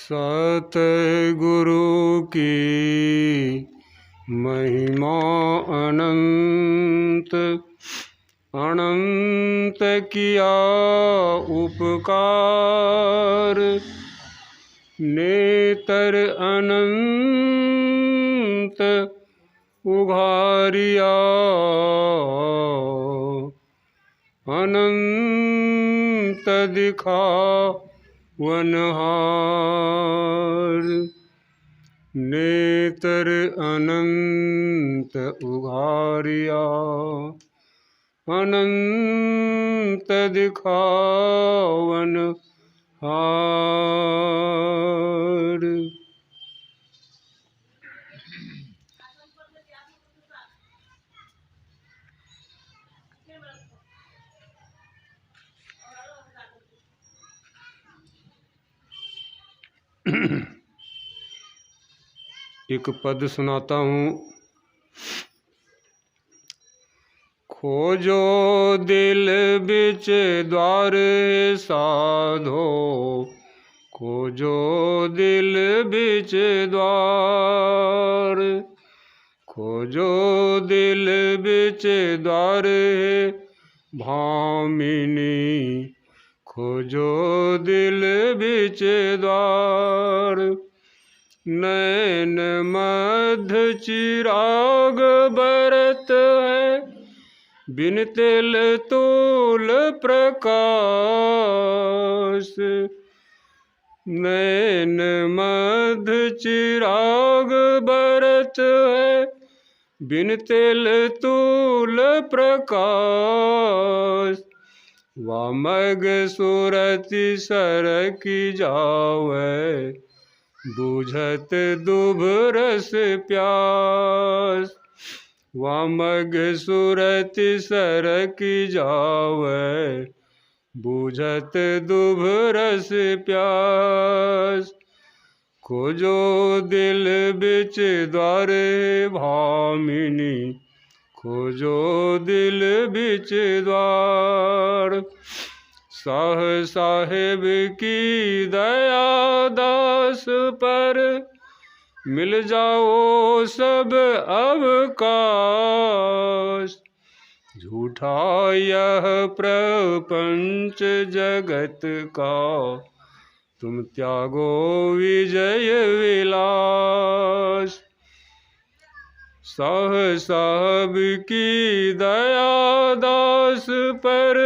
सतगुरु की महिमा अनंत अनंत किया उपकार। नेत्र अनंत उघारिया अनंत दिखा वनहार। नेत्र अनंत उघारिया अनंत दिखावन हार। एक पद सुनाता हूँ। खोजो दिल बिच द्वार साधो, खोजो दिल बिच द्वार, खोजो दिल बिच द्वार भामिनी, खोजो दिल बिच द्वार। नैन मध्य चिराग बरत है, बिन तिल तूल प्रकाश। नैन मध्य चिराग बरत है, बिन तिल तूल प्रकाश। वामग सुरति सरकी जावे, बूझत दुभ रस प्यास। वामग सुरति सरकी जावे, बूझत दुभ रस प्यास। खोजो दिल बिच द्वार भामिनी, खोजो दिल बिच द्वार। साह साहेब की दया दास पर, मिल जाओ सब अवकाश। झूठा यह प्रपंच जगत का, तुम त्यागो विजय विलास। साह साहब की दया दास पर,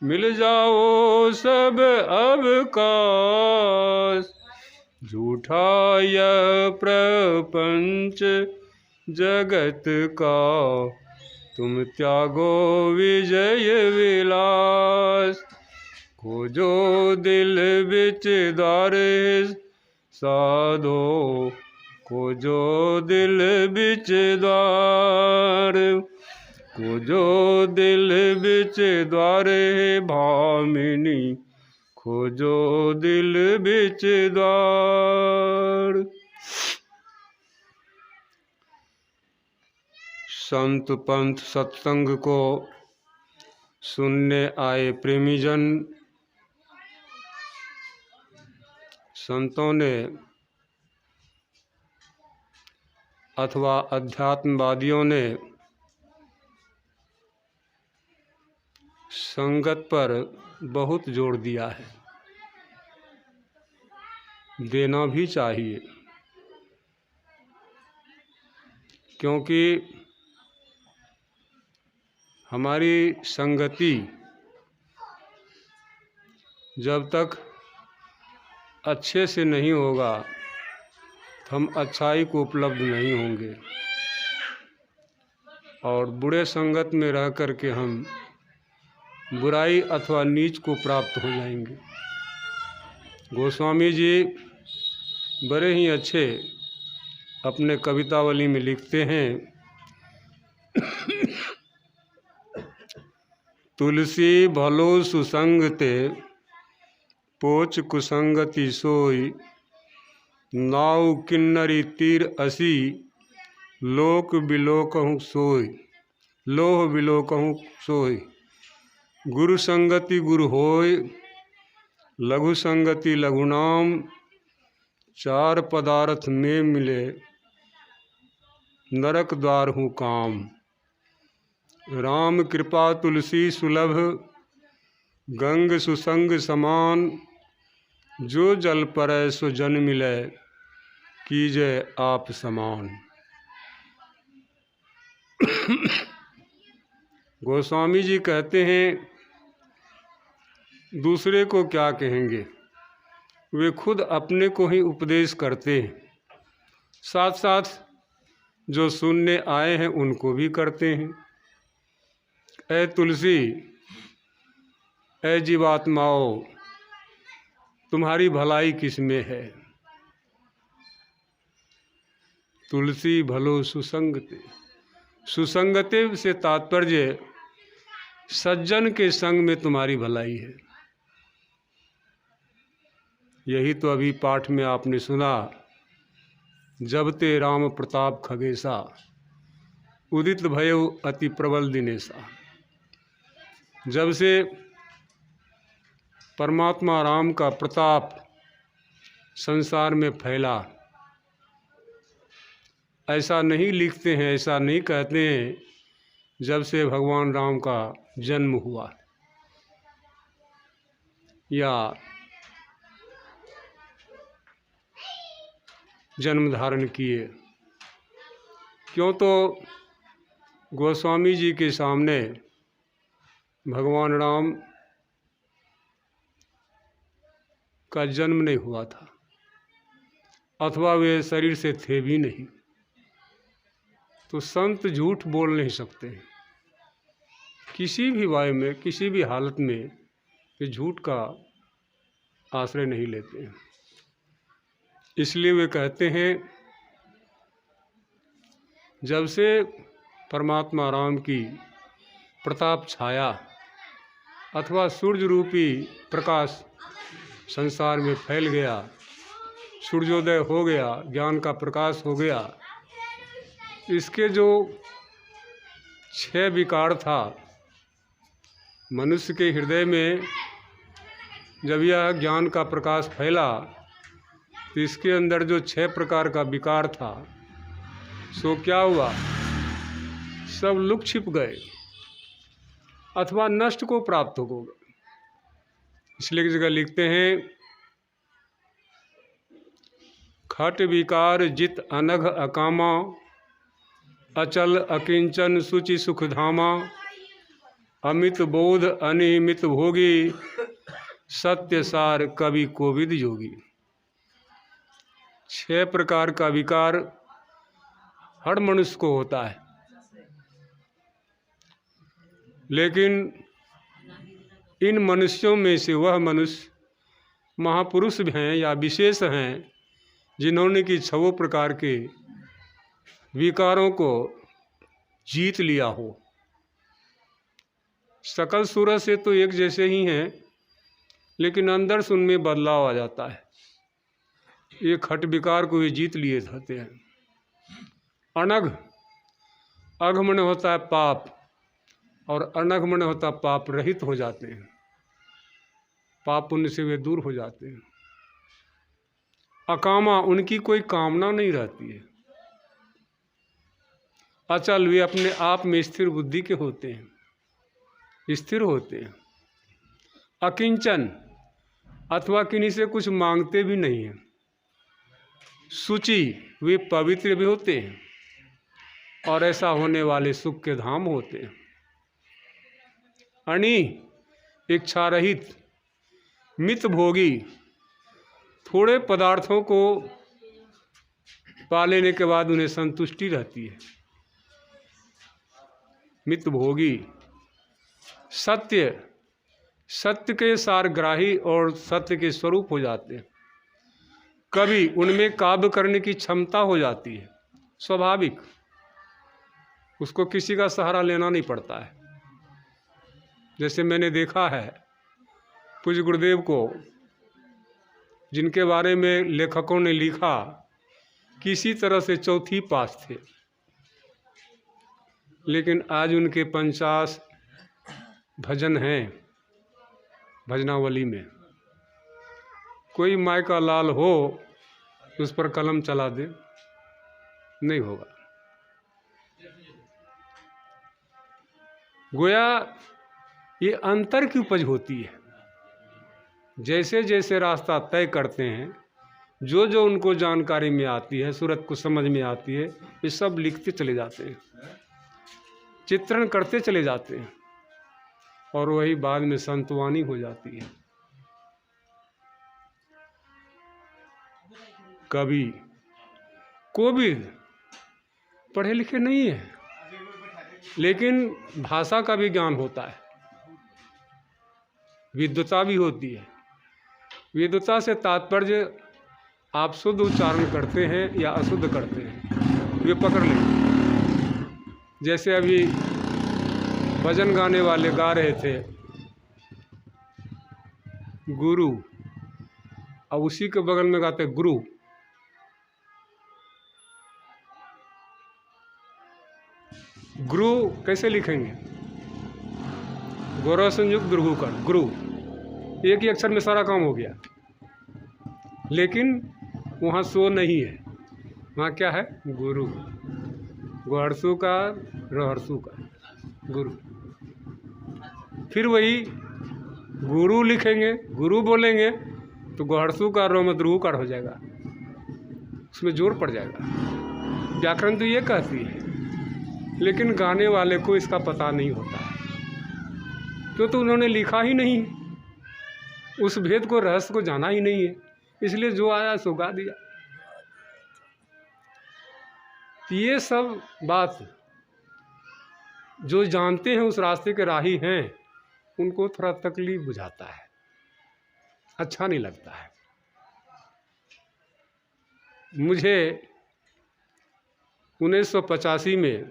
मिल जाओ सब अवकाश। झूठा यह प्रपंच जगत का, तुम त्यागो विजय विलास। खोजो दिल बिच द्वार साधो, खोजो दिल बिच द्वार, खोजो दिल बिच द्वार भामिनी, खोजो दिल बिच द्वार। संत पंथ सत्संग को सुनने आए प्रेमीजन, संतों ने अथवा अध्यात्मवादियों ने संगत पर बहुत जोर दिया है। देना भी चाहिए, क्योंकि हमारी संगति जब तक अच्छे से नहीं होगा, तो हम अच्छाई को उपलब्ध नहीं होंगे, और बुरे संगत में रह कर के हम बुराई अथवा नीच को प्राप्त हो जाएंगे। गोस्वामी जी बड़े ही अच्छे अपने कवितावली में लिखते हैं, तुलसी भलो सुसंग ते, पोच कुसंगति सोई। नाव किन्नरी तीर असी, लोक बिलोकहूँ सोई, लोह बिलोकहूँ सोई। गुरु संगति गुरु होय, लघु संगति लघु नाम। चार पदार्थ में मिले नरक द्वार हूँ काम। राम कृपा तुलसी सुलभ गंग सुसंग समान। जो जल परै सो जन मिलै कीजय आप समान। गोस्वामी जी कहते हैं दूसरे को क्या कहेंगे, वे खुद अपने को ही उपदेश करते हैं, साथ साथ जो सुनने आए हैं उनको भी करते हैं। ऐ तुलसी, ऐ जीवात्माओं, तुम्हारी भलाई किस में है। तुलसी भलो सुसंगते। सुसंगते से तात्पर्य सज्जन के संग में तुम्हारी भलाई है। यही तो अभी पाठ में आपने सुना, जब ते राम प्रताप खगेसा उदित भयो अति प्रबल दिनेसा। जब से परमात्मा राम का प्रताप संसार में फैला, ऐसा नहीं लिखते हैं, ऐसा नहीं कहते हैं, जब से भगवान राम का जन्म हुआ या जन्म धारण किए। क्यों तो गोस्वामी जी के सामने भगवान राम का जन्म नहीं हुआ था, अथवा वे शरीर से थे भी नहीं। तो संत झूठ बोल नहीं सकते, किसी भी वाय में, किसी भी हालत में वे झूठ का आश्रय नहीं लेते हैं। इसलिए वे कहते हैं जब से परमात्मा राम की प्रताप छाया अथवा सूर्य रूपी प्रकाश संसार में फैल गया, सूर्योदय हो गया, ज्ञान का प्रकाश हो गया, इसके जो 6 विकार था मनुष्य के हृदय में, जब यह ज्ञान का प्रकाश फैला तो इसके अंदर जो 6 प्रकार का विकार था सो क्या हुआ, सब लुक छिप गए अथवा नष्ट को प्राप्त हो गए। इसलिए की जगह लिखते हैं खट विकार जित अनघ अकामा अचल अकिंचन सुचि सुख धामा। अमित बोध अनिमित भोगी सत्य सार कवि कोविद योगी। 6 प्रकार का विकार हर मनुष्य को होता है, लेकिन इन मनुष्यों में से वह मनुष्य महापुरुष हैं या विशेष हैं जिन्होंने कि 6 प्रकार के विकारों को जीत लिया हो। सकल सूरत से तो एक जैसे ही हैं, लेकिन अंदर से उनमें बदलाव आ जाता है। ये खट विकार को ये जीत लिए रहते हैं। अनघ, अघ मन होता है पाप, और अनघ मन होता है पाप रहित हो जाते हैं, पाप पुण्य से वे दूर हो जाते हैं। अकामा, उनकी कोई कामना नहीं रहती है। अचल, वे अपने आप में स्थिर बुद्धि के होते हैं, स्थिर होते हैं। अकिंचन, अथवा किन्हीं से कुछ मांगते भी नहीं हैं। शुचि, वे पवित्र भी होते हैं और ऐसा होने वाले सुख के धाम होते हैं। अणि, इच्छा रहित। मित भोगी, थोड़े पदार्थों को पा लेने के बाद उन्हें संतुष्टि रहती है। मित भोगी। सत्य, सत्य के सारग्राही और सत्य के स्वरूप हो जाते हैं। कवि, उनमें काव्य करने की क्षमता हो जाती है, स्वाभाविक, उसको किसी का सहारा लेना नहीं पड़ता है। जैसे मैंने देखा है पूज्य गुरुदेव को, जिनके बारे में लेखकों ने लिखा किसी तरह से चौथी पास थे, लेकिन आज उनके 50 भजन हैं भजनावली में। कोई माई का लाल हो उस पर कलम चला दे, नहीं होगा। गोया ये अंतर की उपज होती है। जैसे जैसे रास्ता तय करते हैं, जो जो उनको जानकारी में आती है, सूरत को समझ में आती है, ये सब लिखते चले जाते हैं, चित्रण करते चले जाते हैं, और वही बाद में संतवानी हो जाती है। कवि को भी पढ़े लिखे नहीं है, लेकिन भाषा का भी ज्ञान होता है, विद्वता भी होती है। विद्वता से तात्पर्य आप शुद्ध उच्चारण करते हैं या अशुद्ध करते हैं, वे पकड़ लें। जैसे अभी भजन गाने वाले गा रहे थे गुरु, और उसी के बगल में गाते गुरु। गुरु कैसे लिखेंगे? गौरव संयुक्त दुर्गु कर गुरु, एक ही अक्षर में सारा काम हो गया। लेकिन वहाँ सो नहीं है, वहाँ क्या है? गुरु। गोहरसू का रहरसू का गुरु। फिर वही गुरु लिखेंगे, गुरु बोलेंगे तो गोहरसू का रोमद्रुहु का हो जाएगा, उसमें जोर पड़ जाएगा। व्याकरण तो ये कहती है, लेकिन गाने वाले को इसका पता नहीं होता है, क्यों? तो उन्होंने लिखा ही नहीं, उस भेद को, रहस्य को जाना ही नहीं है, इसलिए जो आया सो गा दिया। ये सब बात जो जानते हैं, उस रास्ते के राही हैं, उनको थोड़ा तकलीफ बुझाता है, अच्छा नहीं लगता है। मुझे 1985 में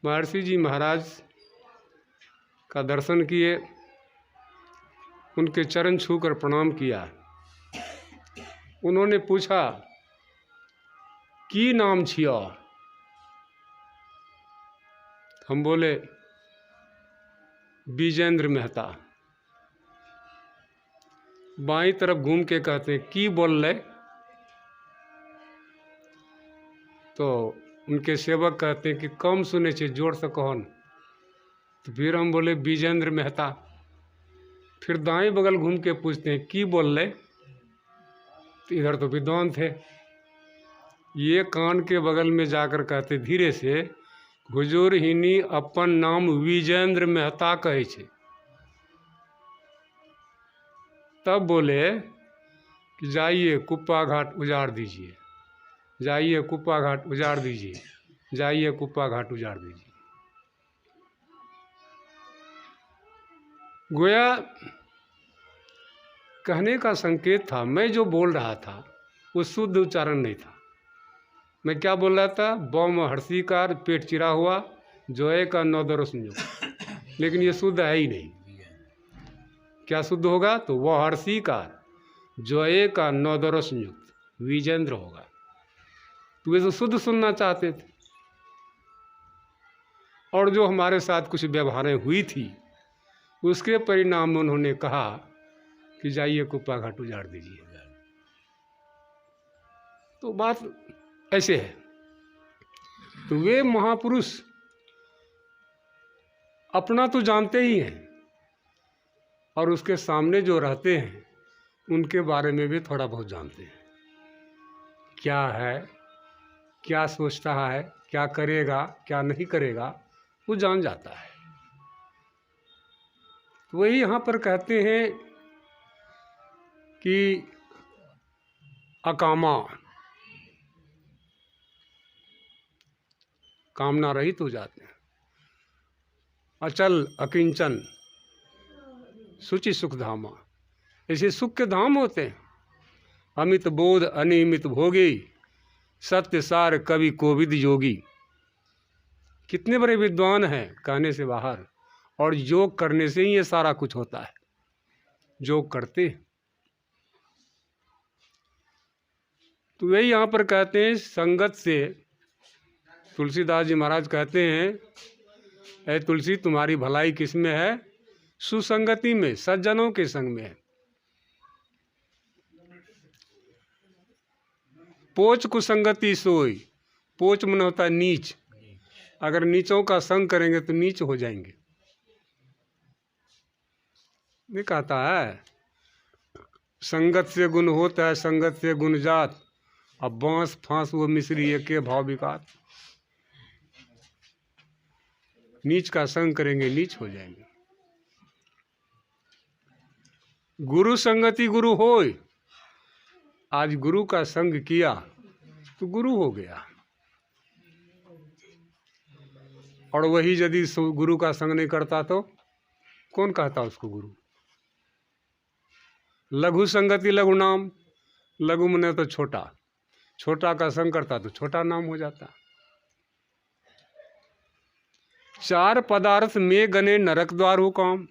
महर्षि जी महाराज का दर्शन किए, उनके चरण छूकर प्रणाम किया। उन्होंने पूछा की नाम छिया? हम बोले विजेंद्र मेहता। बाईं तरफ घूम के कहते हैं की बोल रहे? तो उनके सेवक कहते हैं कि कम सुने छे, जोर से कहो न। तो फिर हम बोले विजेंद्र मेहता। फिर दाएं बगल घूम के पूछते हैं की बोल रहे? तो इधर तो विद्वान थे, ये कान के बगल में जाकर कहते धीरे से, हुजूर हिनी अपन नाम विजेंद्र मेहता कहे छे। तब बोले कि जाइए कुप्पा घाट उजाड़ दीजिए, जाइए कुप्पा घाट उजाड़ दीजिए, जाइए कुप्पा घाट उजाड़ दीजिए। गोया कहने का संकेत था, मैं जो बोल रहा था वो शुद्ध उच्चारण नहीं था। मैं क्या बोल रहा था? बम हर्षिकार पेट चिरा हुआ, जोए का नौदर संयोग। लेकिन ये शुद्ध है ही नहीं। क्या शुद्ध होगा? तो वह हर्षिकार जोए का नौदर संयुक्त विजेंद्र होगा। तो वे तो शुद्ध सुनना चाहते थे, और जो हमारे साथ कुछ व्यवहारें हुई थी, उसके परिणाम में उन्होंने कहा कि जाइए कुप्पा घाट उजाड़ दीजिए। तो बात ऐसे है। तो वे महापुरुष अपना तो जानते ही हैं, और उसके सामने जो रहते हैं उनके बारे में भी थोड़ा बहुत जानते हैं। क्या है, क्या सोचता है, क्या करेगा, क्या नहीं करेगा, वो जान जाता है। तो वही यहाँ पर कहते हैं कि अकामा, कामना रहित हो जाते हैं। अचल अकिंचन सुचि सुख धामा, ऐसे सुख के धाम होते हैं। अमित बोध अनियमित भोगी, सत्य सार कवि कोविद योगी। कितने बड़े विद्वान हैं कहने से बाहर, और योग करने से ही ये सारा कुछ होता है। योग करते हैं। तो वही यहाँ पर कहते हैं संगत से, तुलसीदास जी महाराज कहते हैं, ऐ तुलसी तुम्हारी भलाई किस में है? सुसंगति में, सज्जनों के संग में है। पोच कुसंगति सोई, पोच मन होता है नीच, अगर नीचों का संग करेंगे तो नीच हो जाएंगे। नहीं कहता है संगत से गुण होता है, संगत से गुण जात, अब बांस फांस वो मिश्री एक भाव विकात। नीच का संग करेंगे नीच हो जाएंगे। गुरु संगति गुरु होय, आज गुरु का संग किया तो गुरु हो गया। और वही यदि गुरु का संग नहीं करता तो कौन कहता उसको गुरु। लघु संगति लघु नाम, लघु मने तो छोटा, छोटा का संग करता तो छोटा नाम हो जाता। चार पदार्थ में गने नरक द्वार हो काम,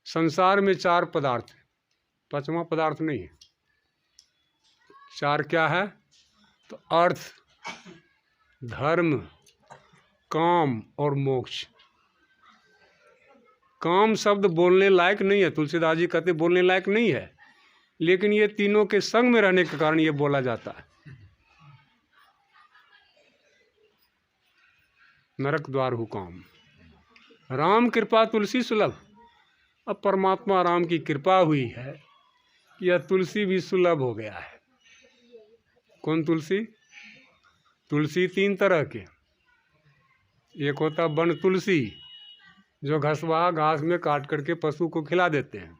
संसार में चार पदार्थ है, पांचवा पदार्थ नहीं है। चार क्या है तो अर्थ, धर्म, काम और मोक्ष। काम शब्द बोलने लायक नहीं है, तुलसीदास जी कहते बोलने लायक नहीं है, लेकिन ये तीनों के संग में रहने के कारण ये बोला जाता है। नरक द्वार हुकाम, राम कृपा तुलसी सुलभ। अब परमात्मा राम की कृपा हुई है, यह तुलसी भी सुलभ हो गया है। कौन तुलसी? तुलसी तीन तरह के, एक होता वन तुलसी जो घसवा घास में काट करके पशु को खिला देते हैं।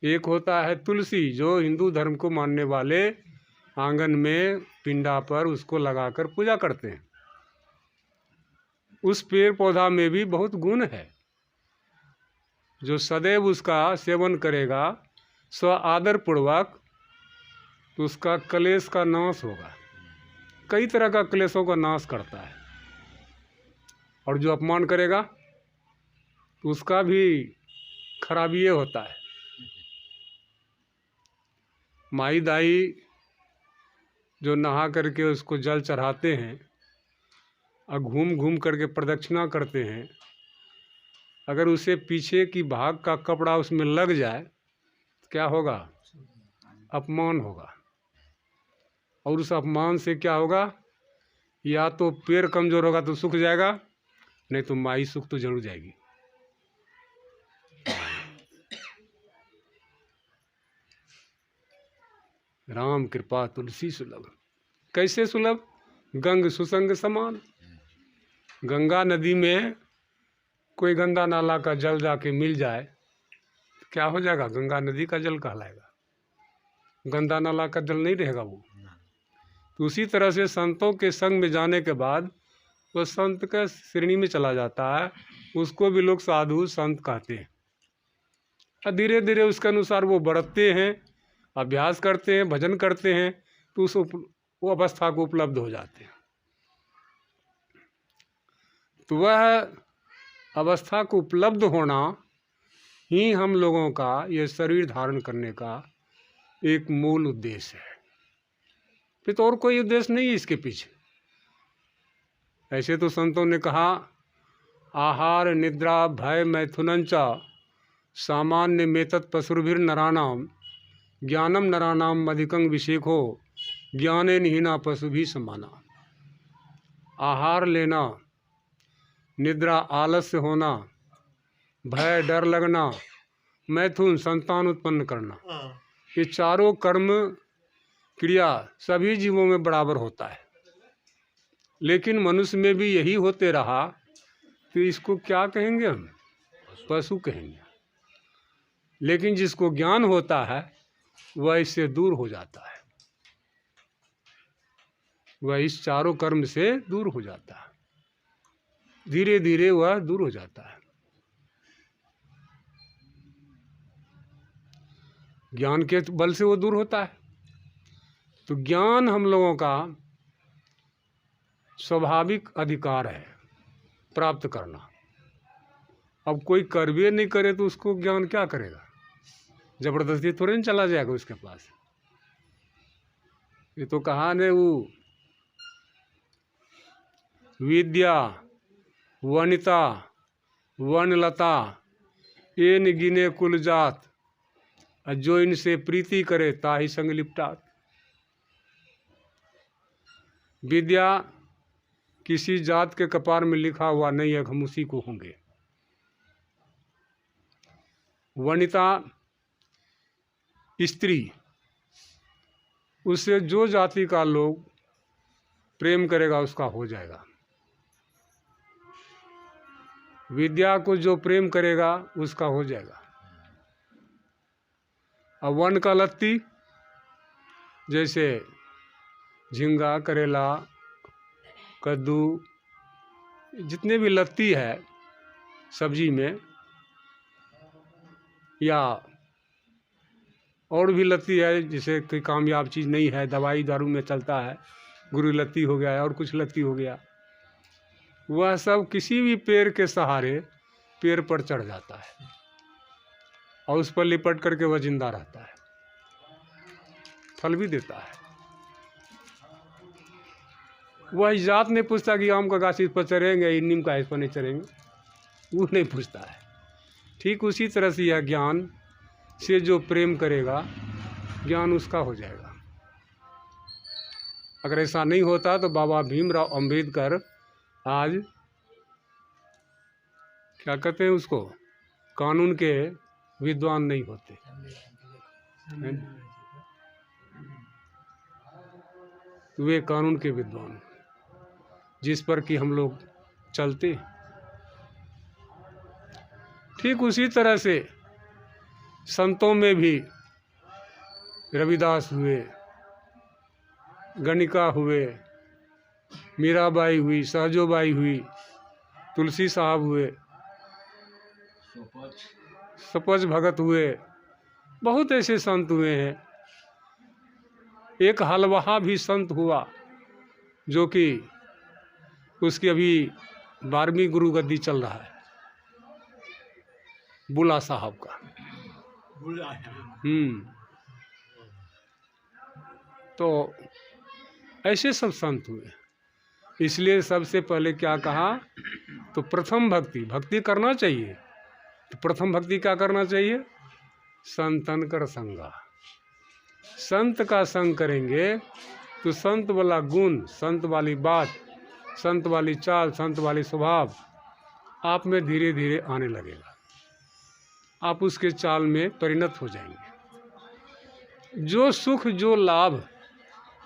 एक होता है तुलसी जो हिंदू धर्म को मानने वाले आंगन में पिंडा पर उसको लगाकर पूजा करते हैं। उस पेड़ पौधा में भी बहुत गुण है, जो सदैव उसका सेवन करेगा स्व आदर पूर्वक तो उसका क्लेश का नाश होगा। कई तरह का क्लेशों का नाश करता है। और जो अपमान करेगा तो उसका भी खराबी ये होता है। माई दाई जो नहा करके उसको जल चढ़ाते हैं और घूम घूम करके प्रदक्षिणा करते हैं, अगर उसे पीछे की भाग का कपड़ा उसमें लग जाए तो क्या होगा? अपमान होगा। और उस अपमान से क्या होगा? या तो पैर कमजोर होगा तो सूख जाएगा, नहीं तो माई सूख तो जरूर जाएगी। राम कृपा तुलसी सुलभ। कैसे सुलभ? गंग सुसंग समान। गंगा नदी में कोई गंगा नाला का जल जाके मिल जाए तो क्या हो जाएगा? गंगा नदी का जल कहलाएगा, गंगा नाला का जल नहीं रहेगा वो। तो उसी तरह से संतों के संग में जाने के बाद वो संत का श्रेणी में चला जाता है, उसको भी लोग साधु संत कहते हैं। और धीरे धीरे उसके अनुसार वो बढ़ते हैं, अभ्यास करते हैं, भजन करते हैं, तो उस वो अवस्था को उपलब्ध हो जाते हैं। तो वह अवस्था को उपलब्ध होना ही हम लोगों का ये शरीर धारण करने का एक मूल उद्देश्य है। फिर तो और कोई उद्देश्य नहीं है इसके पीछे। ऐसे तो संतों ने कहा आहार निद्रा भय मैथुनंच सामान्य मेतत् पशुभिर नराणाम ज्ञानम नराणाम अधिकं विषेको ज्ञाने निहीना पशु भी समाना। आहार लेना, निद्रा आलस्य होना, भय डर लगना, मैथुन संतान उत्पन्न करना, ये चारों कर्म क्रिया सभी जीवों में बराबर होता है। लेकिन मनुष्य में भी यही होते रहा तो इसको क्या कहेंगे? हम पशु कहेंगे। लेकिन जिसको ज्ञान होता है वह इससे दूर हो जाता है, वह इस चारों कर्म से दूर हो जाता है, धीरे धीरे वह दूर हो जाता है। ज्ञान के बल से वो दूर होता है। तो ज्ञान हम लोगों का स्वाभाविक अधिकार है प्राप्त करना। अब कोई करवे नहीं करे तो उसको ज्ञान क्या करेगा? जबरदस्ती थोड़े नहीं चला जाएगा उसके पास। ये तो कहा ने वो विद्या वनिता वनलता एन गिने कुल जात, जो इनसे प्रीति करे ताहि संग लिपटात। विद्या किसी जात के कपार में लिखा हुआ नहीं है, हम उसी को होंगे। वनिता स्त्री, उससे जो जाति का लोग प्रेम करेगा उसका हो जाएगा। विद्या को जो प्रेम करेगा उसका हो जाएगा। अब वन का लत्ती, जैसे झींगा, करेला, कद्दू, जितने भी लत्ती है सब्जी में, या और भी लत्ती है, जैसे कोई कामयाब चीज़ नहीं है, दवाई दारू में चलता है, गुरु लत्ती हो गया और कुछ लत्ती हो गया, वह सब किसी भी पेड़ के सहारे पेड़ पर चढ़ जाता है और उस पर लिपट करके वह जिंदा रहता है, फल भी देता है। वह इस जात नहीं पूछता कि आम का गाछ इस पर चढ़ेंगे, नीम का इस पर नहीं चढ़ेंगे, वो नहीं पूछता है। ठीक उसी तरह से यह ज्ञान से जो प्रेम करेगा ज्ञान उसका हो जाएगा। अगर ऐसा नहीं होता तो बाबा भीमराव अंबेडकर आज क्या कहते हैं उसको, कानून के विद्वान नहीं होते। वे कानून के विद्वान जिस पर कि हम लोग चलते। ठीक उसी तरह से संतों में भी रविदास हुए, गणिका हुए, मीराबाई हुई, सहजोबाई हुई, तुलसी साहब हुए, सपज भगत हुए, बहुत ऐसे संत हुए हैं। एक हलवाहा भी संत हुआ जो कि उसकी अभी 12वीं गुरु गद्दी चल रहा है, बुला साहब का। तो ऐसे सब संत हुए। इसलिए सबसे पहले क्या कहा, तो प्रथम भक्ति करना चाहिए। तो प्रथम भक्ति क्या करना चाहिए, संतन कर संगा। संत का संग करेंगे तो संत वाला गुण, संत वाली बात, संत वाली चाल, संत वाली स्वभाव आप में धीरे धीरे आने लगेगा। आप उसके चाल में परिणत हो जाएंगे। जो सुख जो लाभ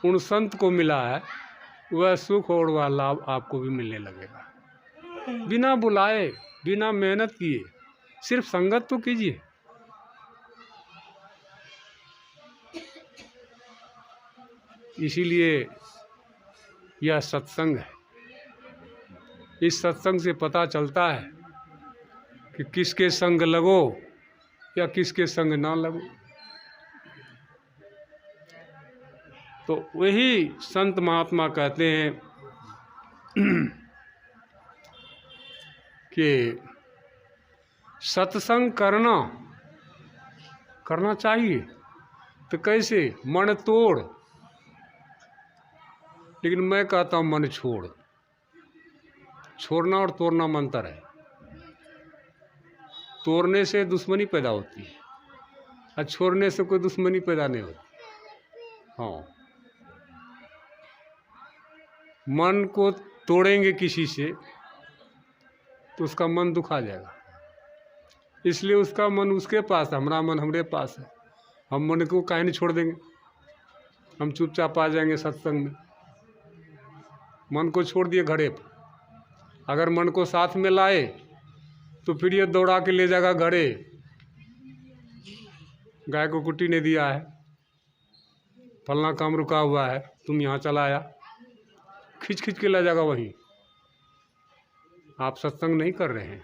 उन संत को मिला है वह सुख और वह लाभ आपको भी मिलने लगेगा। बिना बुलाए, बिना मेहनत किए, सिर्फ संगत तो कीजिए। इसीलिए यह सत्संग है। इस सत्संग से पता चलता है कि किसके संग लगो या किसके संग ना लगो। तो वही संत महात्मा कहते हैं कि सत्संग करना चाहिए। तो कैसे, मन तोड़, लेकिन मैं कहता हूँ मन छोड़। छोड़ना और तोड़ना में अंतर है। तोड़ने से दुश्मनी पैदा होती है और छोड़ने से कोई दुश्मनी पैदा नहीं होती। हाँ, मन को तोड़ेंगे किसी से तो उसका मन दुखा जाएगा। इसलिए उसका मन उसके पास है, हमारा मन हमारे पास है। हम मन को काहे नहीं छोड़ देंगे, हम चुपचाप आ जाएंगे सत्संग में। मन को छोड़ दिए घड़े पर, अगर मन को साथ में लाए तो फिर ये दौड़ा के ले जाएगा घड़े। गाय को कुट्टी ने दिया है, फलना काम रुका हुआ है, तुम यहाँ चला आया, खींच खींच के ले जाएगा वहीं। आप सत्संग नहीं कर रहे हैं।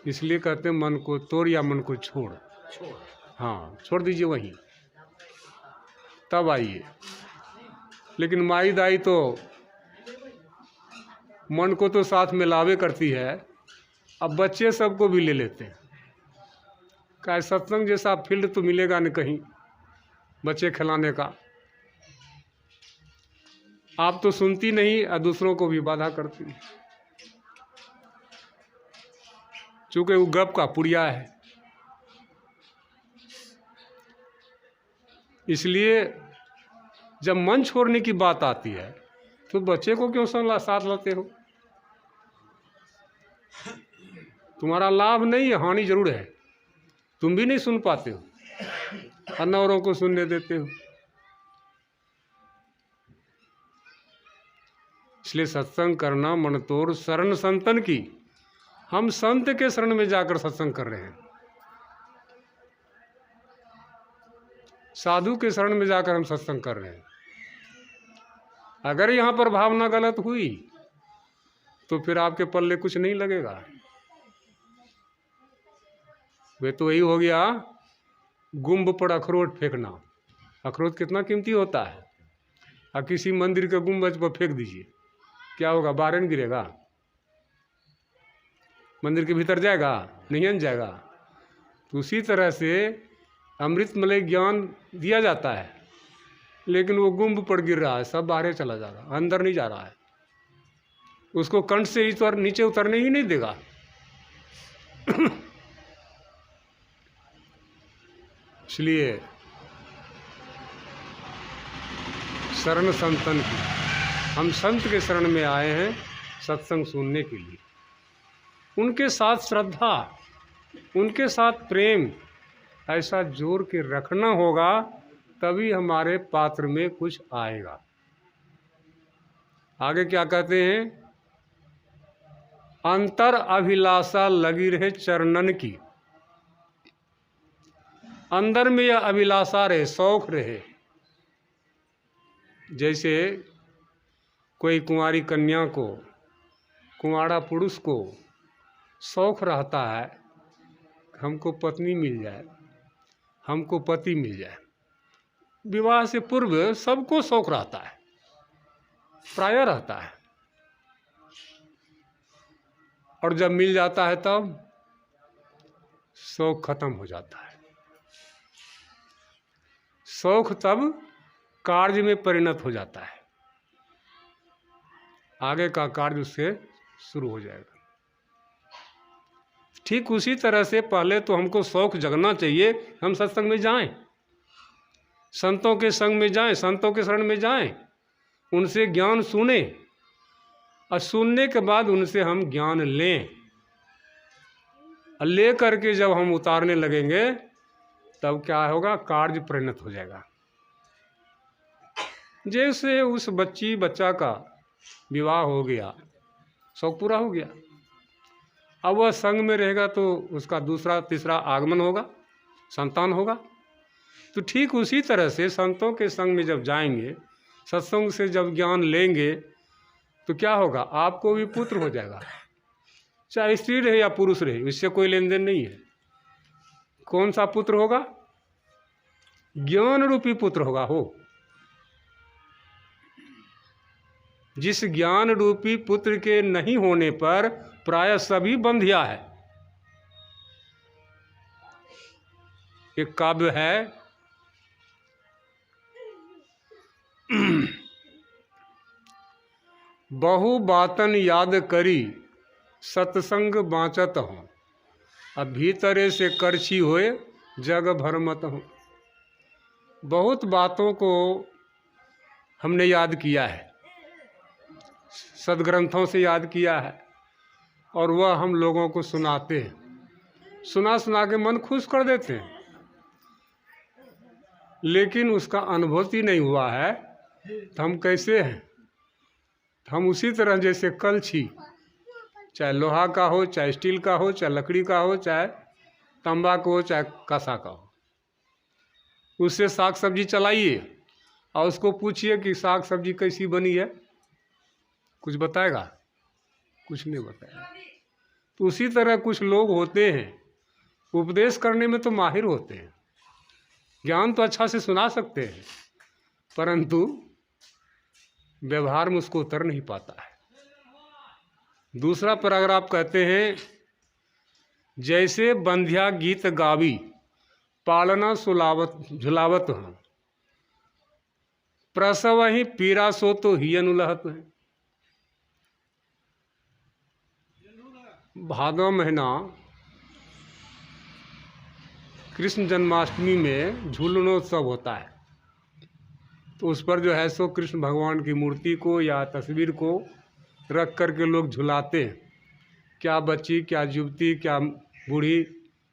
इसलिए कहते हैं मन को तोड़ या मन को छोड़। हाँ, छोड़ दीजिए वहीं, तब आइए। लेकिन माई दाई तो मन को तो साथ में लावे करती है, अब बच्चे सबको भी ले लेते हैं। क्या सत्संग जैसा फील्ड तो मिलेगा नहीं कहीं बच्चे खिलाने का। आप तो सुनती नहीं और दूसरों को भी बाधा करती। चूँकि वो गप का पुड़िया है, इसलिए जब मन छोड़ने की बात आती है तो बच्चे को क्यों साथ लाते हो? तुम्हारा लाभ नहीं है, हानि जरूर है। तुम भी नहीं सुन पाते हो और न औरों को सुनने देते हो। इसलिए सत्संग करना मन तोड़ शरण संतन की। हम संत के शरण में जाकर सत्संग कर रहे हैं, साधु के शरण में जाकर हम सत्संग कर रहे हैं। अगर यहाँ पर भावना गलत हुई तो फिर आपके पल्ले कुछ नहीं लगेगा। वे तो यही हो गया गुंब पर अखरोट फेंकना। अखरोट कितना कीमती होता है, और किसी मंदिर के गुंबज पर फेंक दीजिए, क्या होगा? बारन गिरेगा? मंदिर के भीतर जाएगा? नहीं जाएगा। तो उसी तरह से अमृतमय ज्ञान दिया जाता है, लेकिन वो गुंब पर गिर रहा है, सब बाहर चला जा रहा है, अंदर नहीं जा रहा है। उसको कंठ से नीचे उतरने ही नहीं देगा। इसलिए शरण संतन की, हम संत के शरण में आए हैं सत्संग सुनने के लिए। उनके साथ श्रद्धा, उनके साथ प्रेम ऐसा जोड़ के रखना होगा, तभी हमारे पात्र में कुछ आएगा। आगे क्या कहते हैं? अंतर अभिलाषा लगी रहे चरणन की। अंदर में यह अभिलाषा रहे, शौक रहे। जैसे कोई कुंवारी कन्या को, कुंवारा पुरुष को शौक रहता है, हमको पत्नी मिल जाए, हमको पति मिल जाए। विवाह से पूर्व सबको शौक रहता है, प्राय रहता है, और जब मिल जाता है तब शौक खत्म हो जाता है। शौक तब कार्य में परिणत हो जाता है, आगे का कार्य उससे शुरू हो जाएगा। ठीक उसी तरह से पहले तो हमको शौक जगना चाहिए, हम सत्संग में जाएं, संतों के संग में जाएं, संतों के शरण में जाएं, उनसे ज्ञान सुने, और सुनने के बाद उनसे हम ज्ञान लें। और ले करके जब हम उतारने लगेंगे तब क्या होगा? कार्य परिणत हो जाएगा। जैसे उस बच्चा का विवाह हो गया, शौक पूरा हो गया, अब वह संग में रहेगा तो उसका दूसरा तीसरा आगमन होगा, संतान होगा। तो ठीक उसी तरह से संतों के संग में जब जाएंगे, सत्संग से जब ज्ञान लेंगे, तो क्या होगा? आपको भी पुत्र हो जाएगा, चाहे स्त्री रहे या पुरुष रहे, इससे कोई लेन देन नहीं है। कौन सा पुत्र होगा? ज्ञान रूपी पुत्र होगा। हो जिस ज्ञान रूपी पुत्र के नहीं होने पर प्राय सभी बंधिया है। एक काव्य है, बहु बातन याद करी सत्संग बाँचत हूँ, अब भीतरे से करछी होए जग भरमत हूँ। बहुत बातों को हमने याद किया है, सदग्रंथों से याद किया है, और वह हम लोगों को सुनाते हैं। सुना सुना के मन खुश कर देते हैं, लेकिन उसका अनुभूति नहीं हुआ है तो हम कैसे हैं? हम उसी तरह जैसे कलछी, चाहे लोहा का हो, चाहे स्टील का हो, चाहे लकड़ी का हो, चाहे तांबा का हो, चाहे कांसा का हो, उससे साग सब्जी चलाइए और उसको पूछिए कि साग सब्जी कैसी बनी है, कुछ बताएगा? कुछ नहीं बताएगा। तो उसी तरह कुछ लोग होते हैं, उपदेश करने में तो माहिर होते हैं, ज्ञान तो अच्छा से सुना सकते हैं, परंतु व्यवहार में उसको उतर नहीं पाता है। दूसरा पैराग्राफ कहते हैं, जैसे बंध्या गीत गावी पालना सुलावत झुलावत हूँ, प्रसव ही पीरा सो तो ही अनुलहत है। भादव महीना कृष्ण जन्माष्टमी में झूलनोत्सव होता है। तो उस पर जो है सो कृष्ण भगवान की मूर्ति को या तस्वीर को रख कर के लोग झुलाते हैं। क्या बच्ची, क्या युवती, क्या बूढ़ी,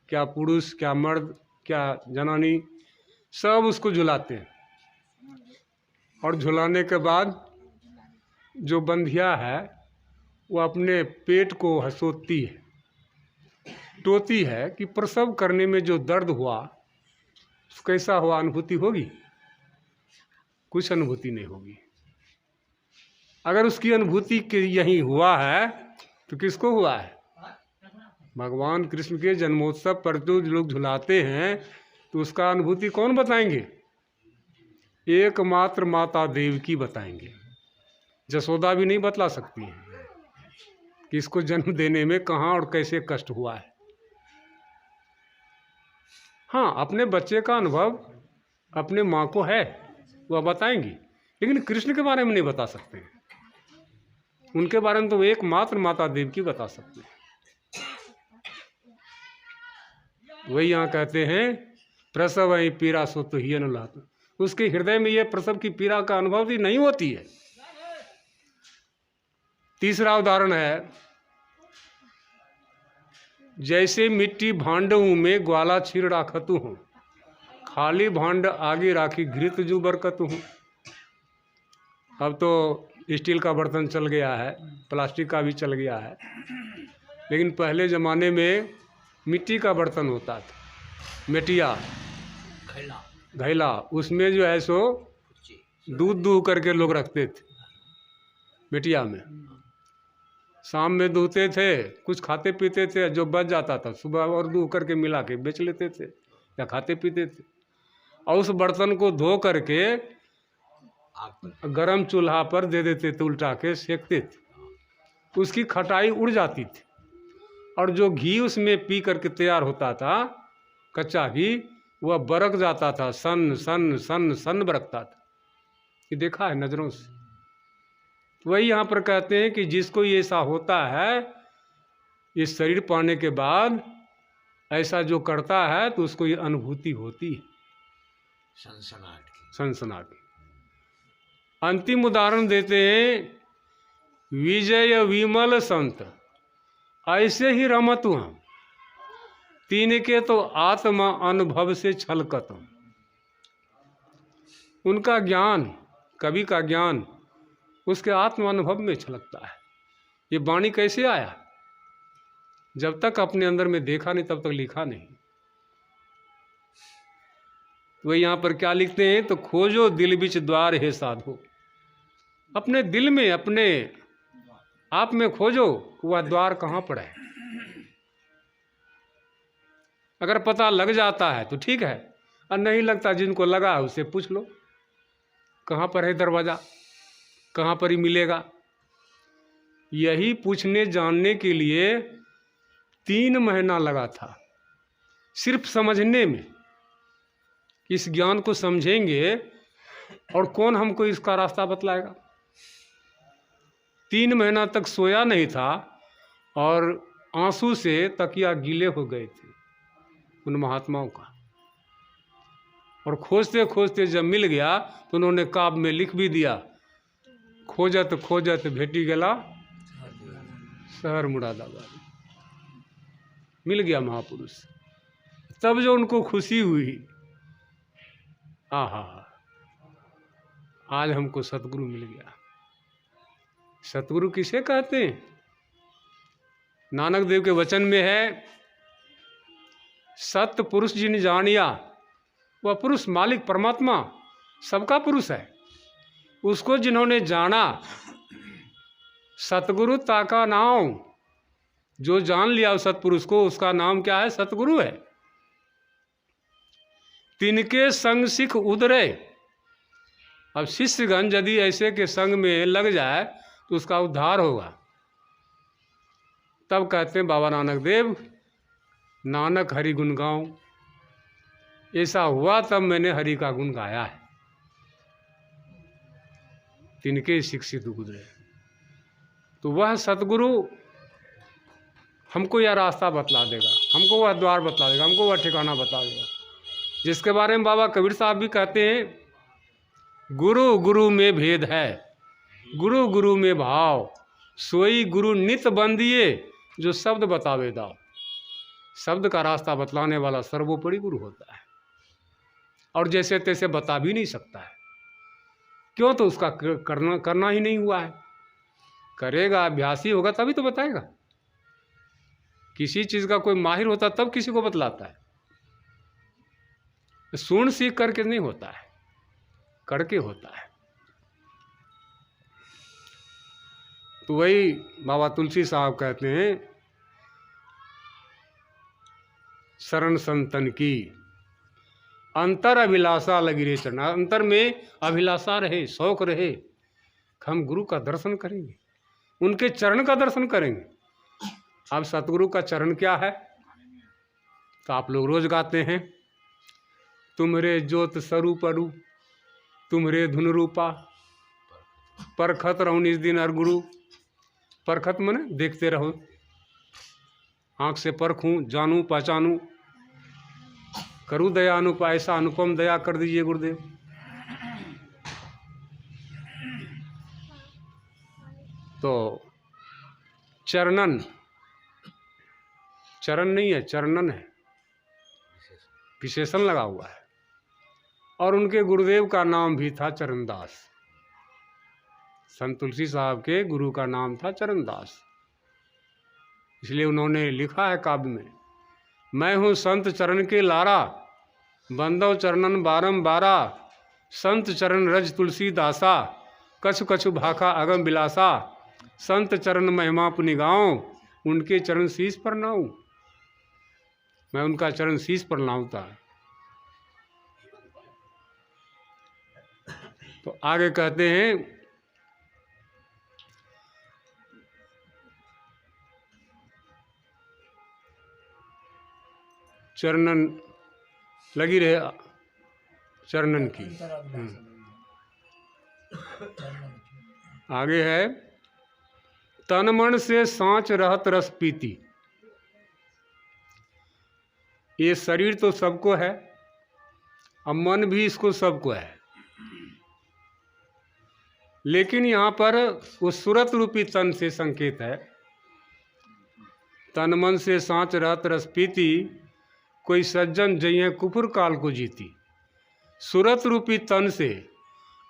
क्या पुरुष, क्या मर्द, क्या जनानी, सब उसको झुलाते हैं। और झुलाने के बाद जो बंधिया है वो अपने पेट को हंसोती है, टोती है कि प्रसव करने में जो दर्द हुआ कैसा हुआ, अनुभूति होगी? कुछ अनुभूति नहीं होगी। अगर उसकी अनुभूति के यही हुआ है तो किसको हुआ है? भगवान कृष्ण के जन्मोत्सव पर जो लोग झुलाते हैं तो उसका अनुभूति कौन बताएंगे? एकमात्र माता देवकी बताएंगे। जसोदा भी नहीं बतला सकती है कि इसको जन्म देने में कहाँ और कैसे कष्ट हुआ है। हाँ, अपने बच्चे का अनुभव अपने माँ को है, वह बताएंगी, लेकिन कृष्ण के बारे में नहीं बता सकते हैं। उनके बारे में तो एकमात्र माता देवकी बता सकते हैं। वही यहाँ कहते हैं प्रसव ही पीड़ा सो तो ही अनुलात। उसके हृदय में यह प्रसव की पीड़ा का अनुभव ही नहीं होती है। तीसरा उदाहरण है, जैसे मिट्टी भांडऊ में ग्वाला छीर राखतु हूँ, खाली भांड आगे राखी घृत जू बरकतु हूँ। अब तो स्टील का बर्तन चल गया है, प्लास्टिक का भी चल गया है, लेकिन पहले ज़माने में मिट्टी का बर्तन होता था, मिटिया, घैला, उसमें जो है सो दूध दूह करके लोग रखते थे मिटिया में। शाम में दूहते थे, कुछ खाते पीते थे, जो बच जाता था सुबह और दूह करके मिला के बेच लेते थे या खाते पीते थे। और उस बर्तन को धो करके गरम चूल्हा पर दे देते थे, उल्टा के सेकते थे, उसकी खटाई उड़ जाती थी और जो घी उसमें पी करके तैयार होता था, कच्चा घी, वह बरक जाता था, सन सन सन सन बरकता था। ये देखा है नज़रों से। वही यहाँ पर कहते हैं कि जिसको ये ऐसा होता है, ये शरीर पाने के बाद ऐसा जो करता है तो उसको ये अनुभूति होती है, सनसनाट की। अंतिम उदाहरण देते हैं, विजय विमल संत ऐसे ही रमतु हम, तीन के तो आत्मा अनुभव से छलकत। उनका ज्ञान, कवि का ज्ञान उसके आत्म अनुभव में छलकता है। ये वाणी कैसे आया? जब तक अपने अंदर में देखा नहीं तब तक लिखा नहीं। वह यहाँ पर क्या लिखते हैं, तो खोजो दिल बिच द्वार है साधो। अपने दिल में, अपने आप में खोजो वह द्वार कहाँ पर है। अगर पता लग जाता है तो ठीक है, और नहीं लगता, जिनको लगा है उससे पूछ लो कहाँ पर है दरवाज़ा, कहाँ पर ही मिलेगा। यही पूछने जानने के लिए 3 महीना लगा था, सिर्फ समझने में। इस ज्ञान को समझेंगे और कौन हमको इसका रास्ता बतलाएगा। 3 महीना तक सोया नहीं था और आंसू से तकिया गीले हो गए थे उन महात्माओं का। और खोजते खोजते जब मिल गया तो उन्होंने काव्य में लिख भी दिया, खोजत खोजत भेटी गला शहर मुरादाबाद। मिल गया महापुरुष। तब जो उनको खुशी हुई, आहा, आज हमको सतगुरु मिल गया। सतगुरु किसे कहते हैं? नानक देव के वचन में है, सत्य पुरुष जिन जानिया। वह पुरुष मालिक परमात्मा सबका पुरुष है। उसको जिन्होंने जाना, सतगुरु ताका नाम, जो जान लिया उस सतपुरुष को, उसका नाम क्या है? सतगुरु है। तिनके संग सिख उदरे। अब शिष्यगण यदि ऐसे के संग में लग जाए तो उसका उद्धार होगा। तब कहते हैं बाबा नानक देव, नानक हरि गुण गाऊं। ऐसा हुआ तब मैंने हरि का गुण गाया है। तिनके शिक्षित गुजरे। तो वह सतगुरु हमको यह रास्ता बतला देगा, हमको वह द्वार बतला देगा, हमको वह ठिकाना बता देगा, जिसके बारे में बाबा कबीर साहब भी कहते हैं, गुरु गुरु में भेद है, गुरु गुरु में भाव, सोई गुरु नित बंदिए, जो शब्द बतावे दाव। शब्द का रास्ता बतलाने वाला सर्वोपरि गुरु होता है, और जैसे तैसे बता भी नहीं सकता है। क्यों? तो उसका करना ही नहीं हुआ है। करेगा, अभ्यासी होगा तभी तो बताएगा। किसी चीज़ का कोई माहिर होता तब किसी को बतलाता है। सुन सीख करके नहीं होता है, करके होता है। तो वही बाबा तुलसी साहब कहते हैं, शरण संतन की अंतर अभिलाषा लगी रे चरण। अंतर में अभिलाषा रहे, शौक रहे, हम गुरु का दर्शन करेंगे, उनके चरण का दर्शन करेंगे। अब सतगुरु का चरण क्या है? तो आप लोग रोज गाते हैं, तुम्हरे ज्योत स्वरूप अरु, तुम्हरे धुन रूपा, परखत रहूं निज दिन अर गुरु। परखत मने देखते रहो, आँख से परखूं, जानूं पहचानूं, करूं दया अनुप, ऐसा अनुपम दया कर दीजिए गुरुदेव। तो चरणन, चरण नहीं है, चरणन है, विशेषण लगा हुआ है। और उनके गुरुदेव का नाम भी था चरणदास। संत तुलसी साहब के गुरु का नाम था चरणदास। इसलिए उन्होंने लिखा है काव्य में, मैं हूँ संत चरण के लारा, बंदव चरणन बारंबारा, संत चरण रज तुलसी दासा, कछु कछु भाखा अगम बिलासा, संत चरण महिमा पुनि गाऊं, उनके चरण शीश पर नाऊं। मैं उनका चरण शीश पर नाऊंता। तो आगे कहते हैं, चरणन लगी रहे चरणन की। आगे है, तन मन से सांच रहत रस पीती। ये शरीर तो सबको है, अब मन भी इसको सबको है, लेकिन यहाँ पर उस सूरत रूपी तन से संकेत है। तन मन से सांच रहत रस पीती, कोई सज्जन जइए कुफुर काल को जीती। सूरत रूपी तन से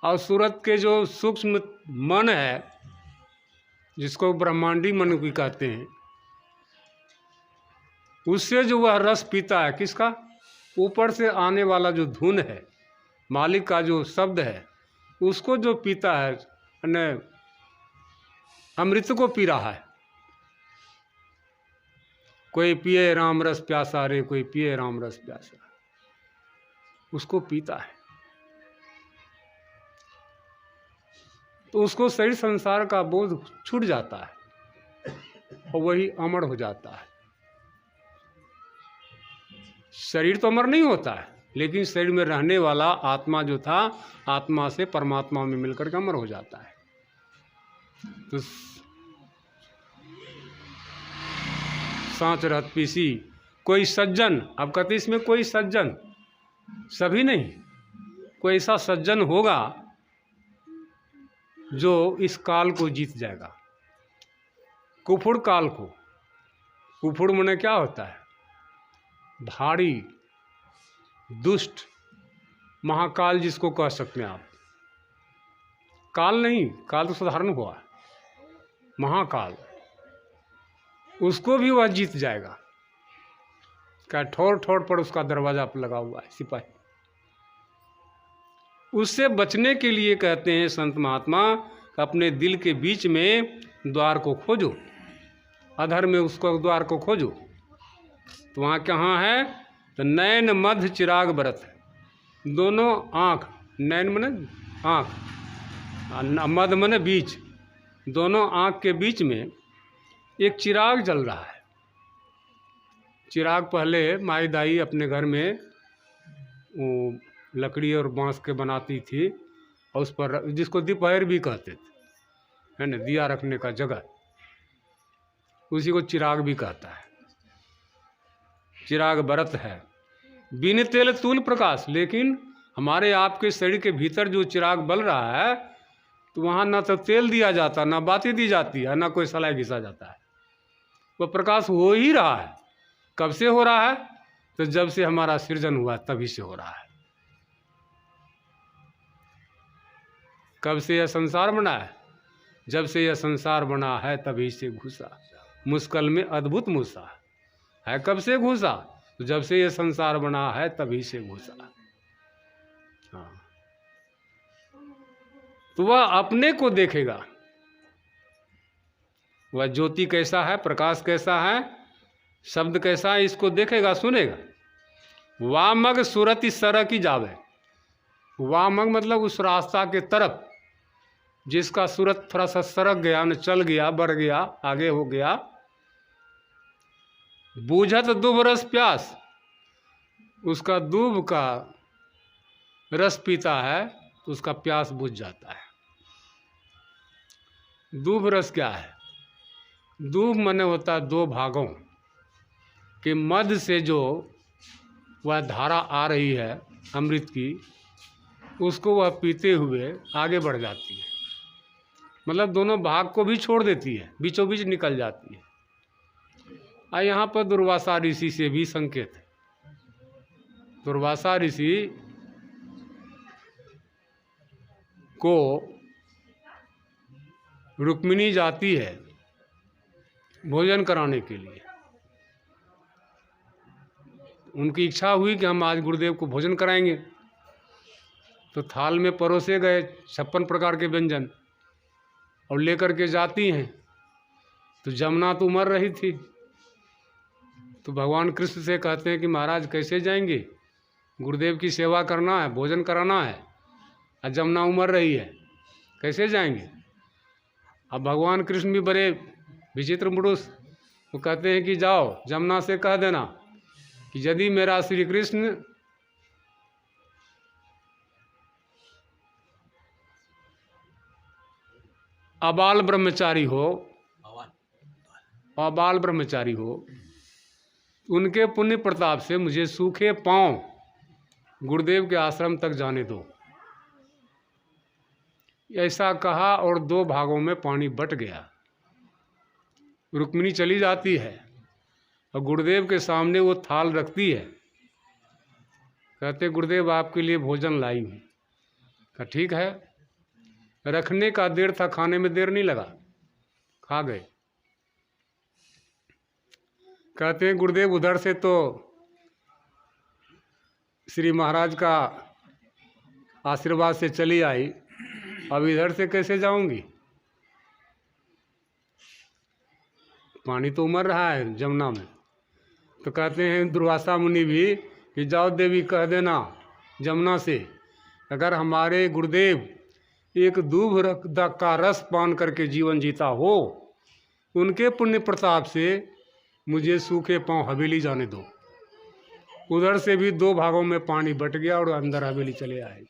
और सूरत के जो सूक्ष्म मन है, जिसको ब्रह्मांडी मन भी कहते हैं, उससे जो वह रस पीता है, किसका? ऊपर से आने वाला जो धुन है, मालिक का जो शब्द है, उसको जो पीता है, अमृत को पी रहा है। कोई पिए राम रस प्यासा रे, कोई पिए राम रस प्यासा, उसको पीता है। तो उसको शरीर संसार का बोध छूट जाता है और वही अमर हो जाता है। शरीर तो अमर नहीं होता है, लेकिन शरीर में रहने वाला आत्मा जो था, आत्मा से परमात्मा में मिलकर के अमर हो जाता है। तो सांच रहत पीसी, कोई सज्जन, अब कहते इसमें कोई सज्जन, सभी नहीं, कोई ऐसा सज्जन होगा जो इस काल को जीत जाएगा, कुफुड़ काल को। कुफुड़ माने क्या होता है? भारी, दुष्ट, महाकाल जिसको कह सकते हैं आप। काल नहीं, काल तो साधारण हुआ, महाकाल, उसको भी वह जीत जाएगा। क्या ठोर ठोर पर उसका दरवाजा पर लगा हुआ है सिपाही। उससे बचने के लिए कहते हैं संत महात्मा, अपने दिल के बीच में द्वार को खोजो, अधर में उसको द्वार को खोजो। तो वहाँ कहाँ है? तो नैन मध्य चिराग बरत है। दोनों आँख, नैन मने आँख, मध्य मने बीच, दोनों आँख के बीच में एक चिराग जल रहा है। चिराग पहले माई दाई अपने घर में वो लकड़ी और बांस के बनाती थी, और उस पर, जिसको दोपहर भी कहते थे, है ना, दिया रखने का जगह, उसी को चिराग भी कहता है। चिराग बरत है, बिन तेल तुल प्रकाश, लेकिन हमारे आपके शरीर के भीतर जो चिराग बल रहा है, तो वहाँ ना तो तेल दिया जाता, ना बाती दी जाती है, ना कोई सलाई घिसा जाता है। वह प्रकाश हो ही रहा है। कब से हो रहा है? तो जब से हमारा सृजन हुआ तभी से हो रहा है। कब से यह संसार बना है? जब से यह संसार बना है तभी से घुसा मुश्किल में अद्भुत मूसा है। कब से घुसा? तो जब से यह संसार बना है तभी से घुसा। हाँ, तो वह अपने को देखेगा। वह ज्योति कैसा है, प्रकाश कैसा है, शब्द कैसा है, इसको देखेगा, सुनेगा। वामग सूरत इस सरक की जावे। वामग मतलब उस रास्ता के तरफ जिसका सूरत थोड़ा सा सरक गया, न चल गया, बढ़ गया, आगे हो गया। बूझत दूब रस प्यास, उसका दूब का रस पीता है तो उसका प्यास बुझ जाता है। दूब रस क्या है? दूब माने होता है दो भागों के मध्य से जो वह धारा आ रही है अमृत की, उसको वह पीते हुए आगे बढ़ जाती है। मतलब दोनों भाग को भी छोड़ देती है, बीचों बीच निकल जाती है। और यहाँ पर दुर्वासा ऋषि से भी संकेत है। दुर्वासा ऋषि को रुक्मिणी जाती है भोजन कराने के लिए। उनकी इच्छा हुई कि हम आज गुरुदेव को भोजन कराएंगे, तो थाल में परोसे गए 56 प्रकार के व्यंजन और लेकर के जाती हैं। तो जमुना तो मर रही थी, तो भगवान कृष्ण से कहते हैं कि महाराज कैसे जाएंगे, गुरुदेव की सेवा करना है, भोजन कराना है, और जमुना उमर रही है, कैसे जाएंगे। अब भगवान कृष्ण भी बड़े विचित्र पुरुष, वो कहते हैं कि जाओ जमुना से कह देना कि यदि मेरा श्री कृष्ण अबाल ब्रह्मचारी हो, अबाल ब्रह्मचारी हो, उनके पुण्य प्रताप से मुझे सूखे पांव गुरुदेव के आश्रम तक जाने दो। ऐसा कहा और दो भागों में पानी बट गया। रुक्मिणी चली जाती है और गुरुदेव के सामने वो थाल रखती है। कहते गुरुदेव आपके लिए भोजन लाई हूँ। कहा ठीक है। रखने का देर था, खाने में देर नहीं लगा, खा गए। कहते हैं गुरुदेव उधर से तो श्री महाराज का आशीर्वाद से चली आई, अब इधर से कैसे जाऊंगी, पानी तो उमड़ रहा है जमुना में। तो कहते हैं दुर्वासा मुनि भी कि जाओ देवी कह देना जमुना से, अगर हमारे गुरुदेव एक दूब का रस पान करके जीवन जीता हो, उनके पुण्य प्रताप से मुझे सूखे पांव हवेली जाने दो। उधर से भी दो भागों में पानी बट गया और अंदर हवेली चले आए।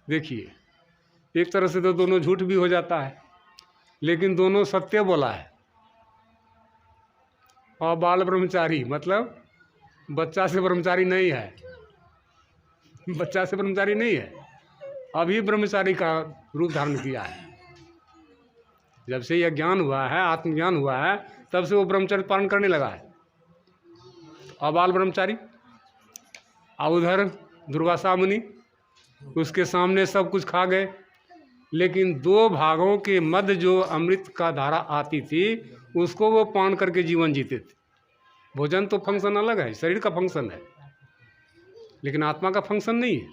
देखिए, एक तरह से तो दोनों झूठ भी हो जाता है, लेकिन दोनों सत्य बोला है। और बाल ब्रह्मचारी मतलब बच्चा से ब्रह्मचारी नहीं है, बच्चा से ब्रह्मचारी नहीं है, अभी ब्रह्मचारी का रूप धारण किया है। जब से यह ज्ञान हुआ है, आत्मज्ञान हुआ है, तब से वो ब्रह्मचर्य पालन करने लगा है। अबाल ब्रह्मचारी। और उधर दुर्वासा मुनि, उसके सामने सब कुछ खा गए, लेकिन दो भागों के मध्य जो अमृत का धारा आती थी उसको वो पान करके जीवन जीते थे। भोजन तो फंक्शन अलग है, शरीर का फंक्शन है, लेकिन आत्मा का फंक्शन नहीं है।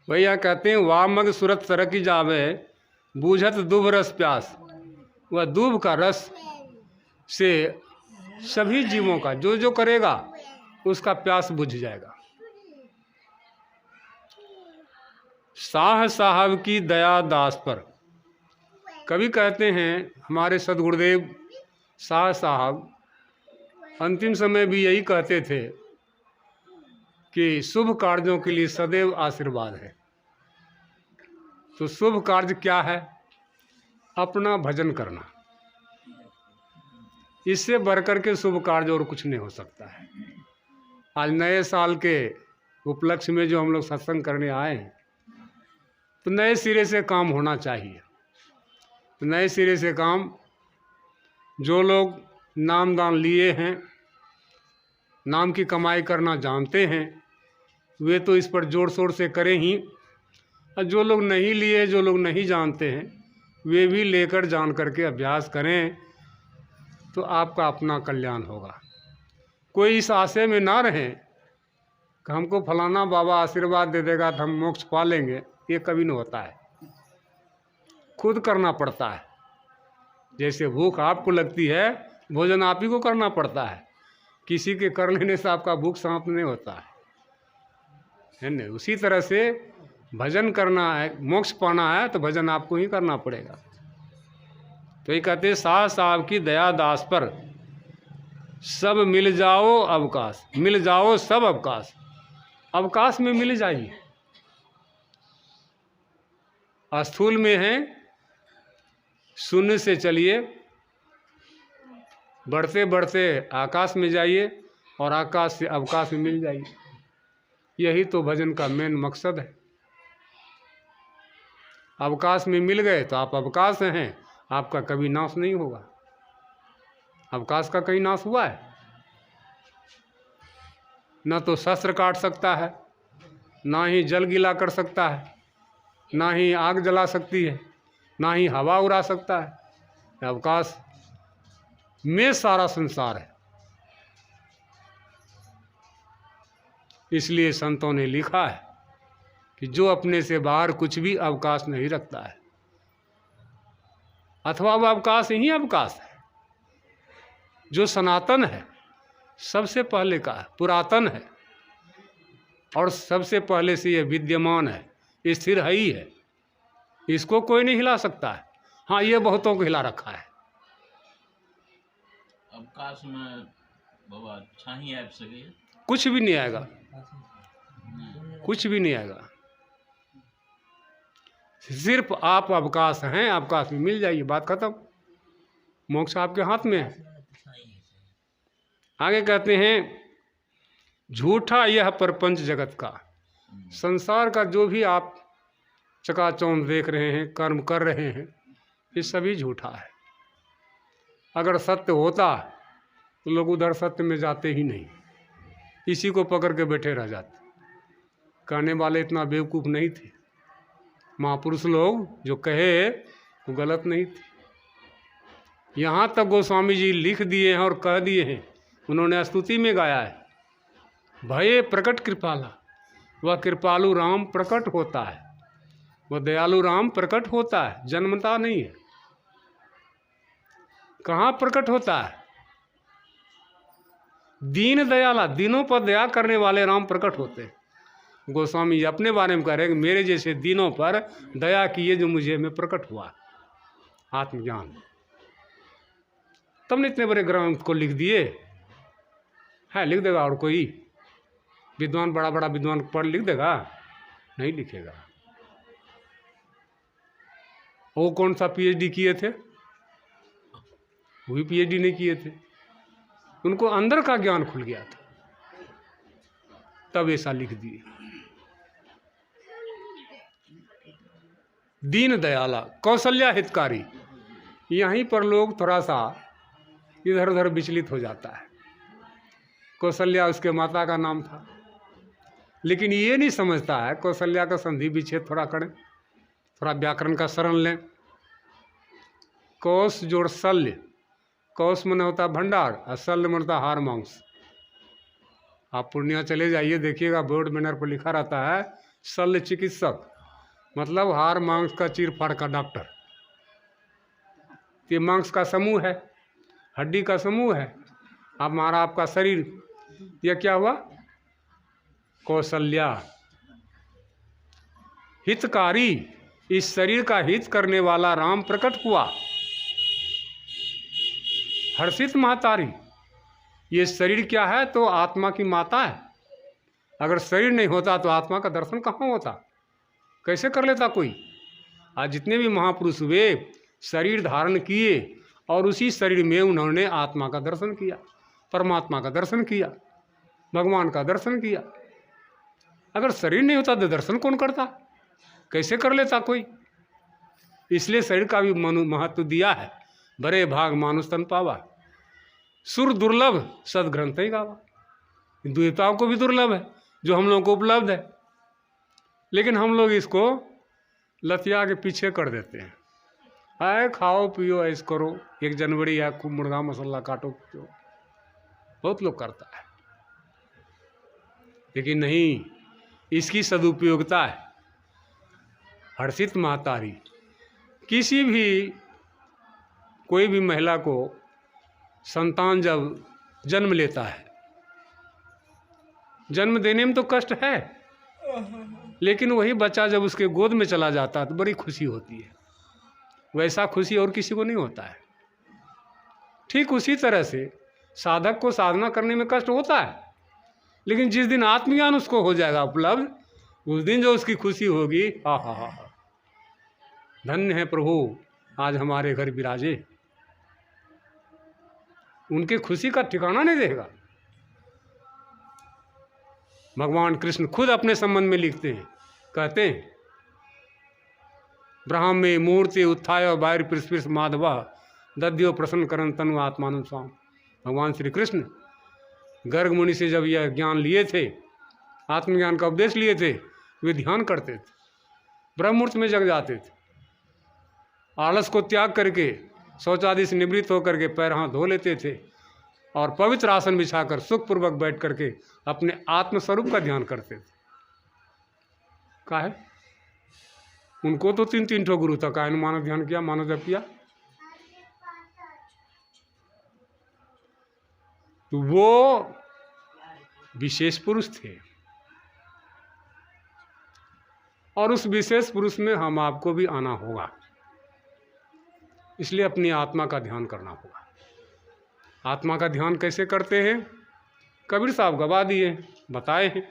भैया कहते हैं वामग सूरत सरकी जावे, बूझत दूब रस प्यास। वह दूब का रस से सभी जीवों का जो जो करेगा उसका प्यास बुझ जाएगा। शाह साहब की दया दास पर। कभी कहते हैं हमारे सदगुरुदेव शाह साहब अंतिम समय भी यही कहते थे कि शुभ कार्यों के लिए सदैव आशीर्वाद है। तो शुभ कार्य क्या है? अपना भजन करना। इससे बढ़कर के शुभ कार्य और कुछ नहीं हो सकता है। आज नए साल के उपलक्ष्य में जो हम लोग सत्संग करने आए हैं, तो नए सिरे से काम होना चाहिए। तो नए सिरे से काम, जो लोग नाम दान लिए हैं, नाम की कमाई करना जानते हैं, वे तो इस पर जोर शोर से करें ही। और जो लोग नहीं लिए, जो लोग नहीं जानते हैं, वे भी लेकर जान करके अभ्यास करें, तो आपका अपना कल्याण होगा। कोई इस आशय में ना रहें कि हमको फलाना बाबा आशीर्वाद दे देगा तो हम मोक्ष पा लेंगे। ये कभी नहीं होता है, खुद करना पड़ता है। जैसे भूख आपको लगती है, भोजन आप ही को करना पड़ता है। किसी के कर लेने से आपका भूख समाप्त नहीं होता है ना। उसी तरह से भजन करना है, मोक्ष पाना है, तो भजन आपको ही करना पड़ेगा। तो ये कहते साहब साहब की दया दास पर सब मिल जाओ अवकाश, मिल जाओ सब अवकाश। अवकाश में मिल जाइए। स्थूल में है, शून्य से चलिए, बढ़ते बढ़ते आकाश में जाइए और आकाश से अवकाश में मिल जाइए। यही तो भजन का मेन मकसद है। अवकाश में मिल गए तो आप अवकाश हैं, आपका कभी नाश नहीं होगा। अवकाश का कहीं नाश हुआ है? न तो शस्त्र काट सकता है, ना ही जल गीला कर सकता है, ना ही आग जला सकती है, ना ही हवा उड़ा सकता है। अवकाश में सारा संसार है। इसलिए संतों ने लिखा है कि जो अपने से बाहर कुछ भी अवकाश नहीं रखता है, अथवा वह अवकाश ही अवकाश है। जो सनातन है, सबसे पहले का है, पुरातन है, और सबसे पहले से यह विद्यमान है, स्थिर है ही है। इसको कोई नहीं हिला सकता है। हाँ, ये बहुतों को हिला रखा है। अवकाश में बाबा छाही आ सके, कुछ भी नहीं आएगा, कुछ भी नहीं आएगा। सिर्फ आप अवकाश हैं, अवकाश में मिल जाइए, बात खत्म। मोक्ष आपके हाथ में है। आगे कहते हैं झूठा यह प्रपंच जगत का। संसार का जो भी आप चकाचौंध देख रहे हैं, कर्म कर रहे हैं, ये सभी झूठा है। अगर सत्य होता तो लोग उधर सत्य में जाते ही नहीं, इसी को पकड़ के बैठे रह जाते। कहने वाले इतना बेवकूफ़ नहीं थे। महापुरुष लोग जो कहे वो गलत नहीं थे। यहाँ तक गोस्वामी जी लिख दिए हैं और कह दिए हैं, उन्होंने स्तुति में गाया है, भये प्रकट कृपाला। वह कृपालु राम प्रकट होता है, वह दयालु राम प्रकट होता है, जन्मता नहीं है। कहाँ प्रकट होता है? दीन दयाला, दीनों पर दया करने वाले राम प्रकट होते हैं। गोस्वामी जी अपने बारे में कह रहे हैं कि मेरे जैसे दीनों पर दया किए जो मुझे में प्रकट हुआ आत्मज्ञान। तब ने इतने बड़े ग्रंथ को लिख दिए है। लिख देगा और कोई विद्वान, बड़ा बड़ा विद्वान पढ़ लिख देगा? नहीं लिखेगा। वो कौन सा पीएचडी किए थे? वो भी पीएचडी नहीं किए थे। उनको अंदर का ज्ञान खुल गया था, तब ऐसा लिख दिए। दीन दयाला, कौशल्या हितकारी। यहीं पर लोग थोड़ा सा इधर उधर विचलित हो जाता है। कौशल्या उसके माता का नाम था, लेकिन ये नहीं समझता है कौशल्या का संधि विच्छेद थोड़ा करें, थोड़ा व्याकरण का शरण लें। कौश जोड़ शल्य, कौश मन होता भंडार और शल्य मन होता हार मांस। आप पूर्णिया चले जाइए, देखिएगा बोर्ड बैनर पर लिखा रहता है शल्य चिकित्सक, मतलब हार मांस का चीर फाड़ का डॉक्टर। ये मांस का समूह है, हड्डी का समूह है। अब हमारा आपका शरीर, यह क्या हुआ? कौशल्या हितकारी। इस शरीर का हित करने वाला राम प्रकट हुआ। हर्षित महतारी, ये शरीर क्या है? तो आत्मा की माता है। अगर शरीर नहीं होता तो आत्मा का दर्शन कहाँ होता? कैसे कर लेता कोई? आज जितने भी महापुरुष हुए शरीर धारण किए और उसी शरीर में उन्होंने आत्मा का दर्शन किया, परमात्मा का दर्शन किया, भगवान का दर्शन किया। अगर शरीर नहीं होता तो दर्शन कौन करता, कैसे कर लेता कोई। इसलिए शरीर का भी महत्व दिया है। बड़े भाग मानुष तन पावा, सुर दुर्लभ सदग्रंथ ही गावा। देवताओं को भी दुर्लभ है जो हम लोगों को उपलब्ध है, लेकिन हम लोग इसको लतिया के पीछे कर देते हैं। आए खाओ पियो ऐस करो, 1 जनवरी या खूब मुर्गा मसाला काटो पियो, बहुत लोग करता है। लेकिन नहीं, इसकी सदुपयोगिता है। हर्षित महतारी, किसी भी कोई भी महिला को संतान जब जन्म लेता है, जन्म देने में तो कष्ट है, लेकिन वही बच्चा जब उसके गोद में चला जाता है तो बड़ी खुशी होती है। वैसा खुशी और किसी को नहीं होता है। ठीक उसी तरह से साधक को साधना करने में कष्ट होता है, लेकिन जिस दिन आत्मज्ञान उसको हो जाएगा उपलब्ध, उस दिन जो उसकी खुशी होगी, हा हा हा, धन्य है प्रभु आज हमारे घर विराजे। उनके खुशी का ठिकाना नहीं देगा। भगवान कृष्ण खुद अपने संबंध में लिखते हैं, कहते हैं ब्राह्मे मूर्ति उत्थाय बाहिर पृष्ठ माधवा दद्यो प्रसन्न करन तनु आत्मानं स्वाम। भगवान श्री कृष्ण गर्ग मुनि से जब यह ज्ञान लिए थे, आत्मज्ञान का उपदेश लिए थे, वे ध्यान करते थे, ब्रह्ममुहूर्त में जग जाते थे, आलस को त्याग करके शौचादि से निवृत्त होकर के पैर हाथ धो लेते थे और पवित्र आसन बिछाकर सुखपूर्वक बैठ करके अपने आत्मस्वरूप का ध्यान करते थे। काहे? उनको तो 3 ठो गुरु था, काहे मानव ध्यान किया, मानव जप किया। तो वो विशेष पुरुष थे, और उस विशेष पुरुष में हम आपको भी आना होगा। इसलिए अपनी आत्मा का ध्यान करना होगा। आत्मा का ध्यान कैसे करते हैं? कबीर साहब गवा दिए, बताए हैं।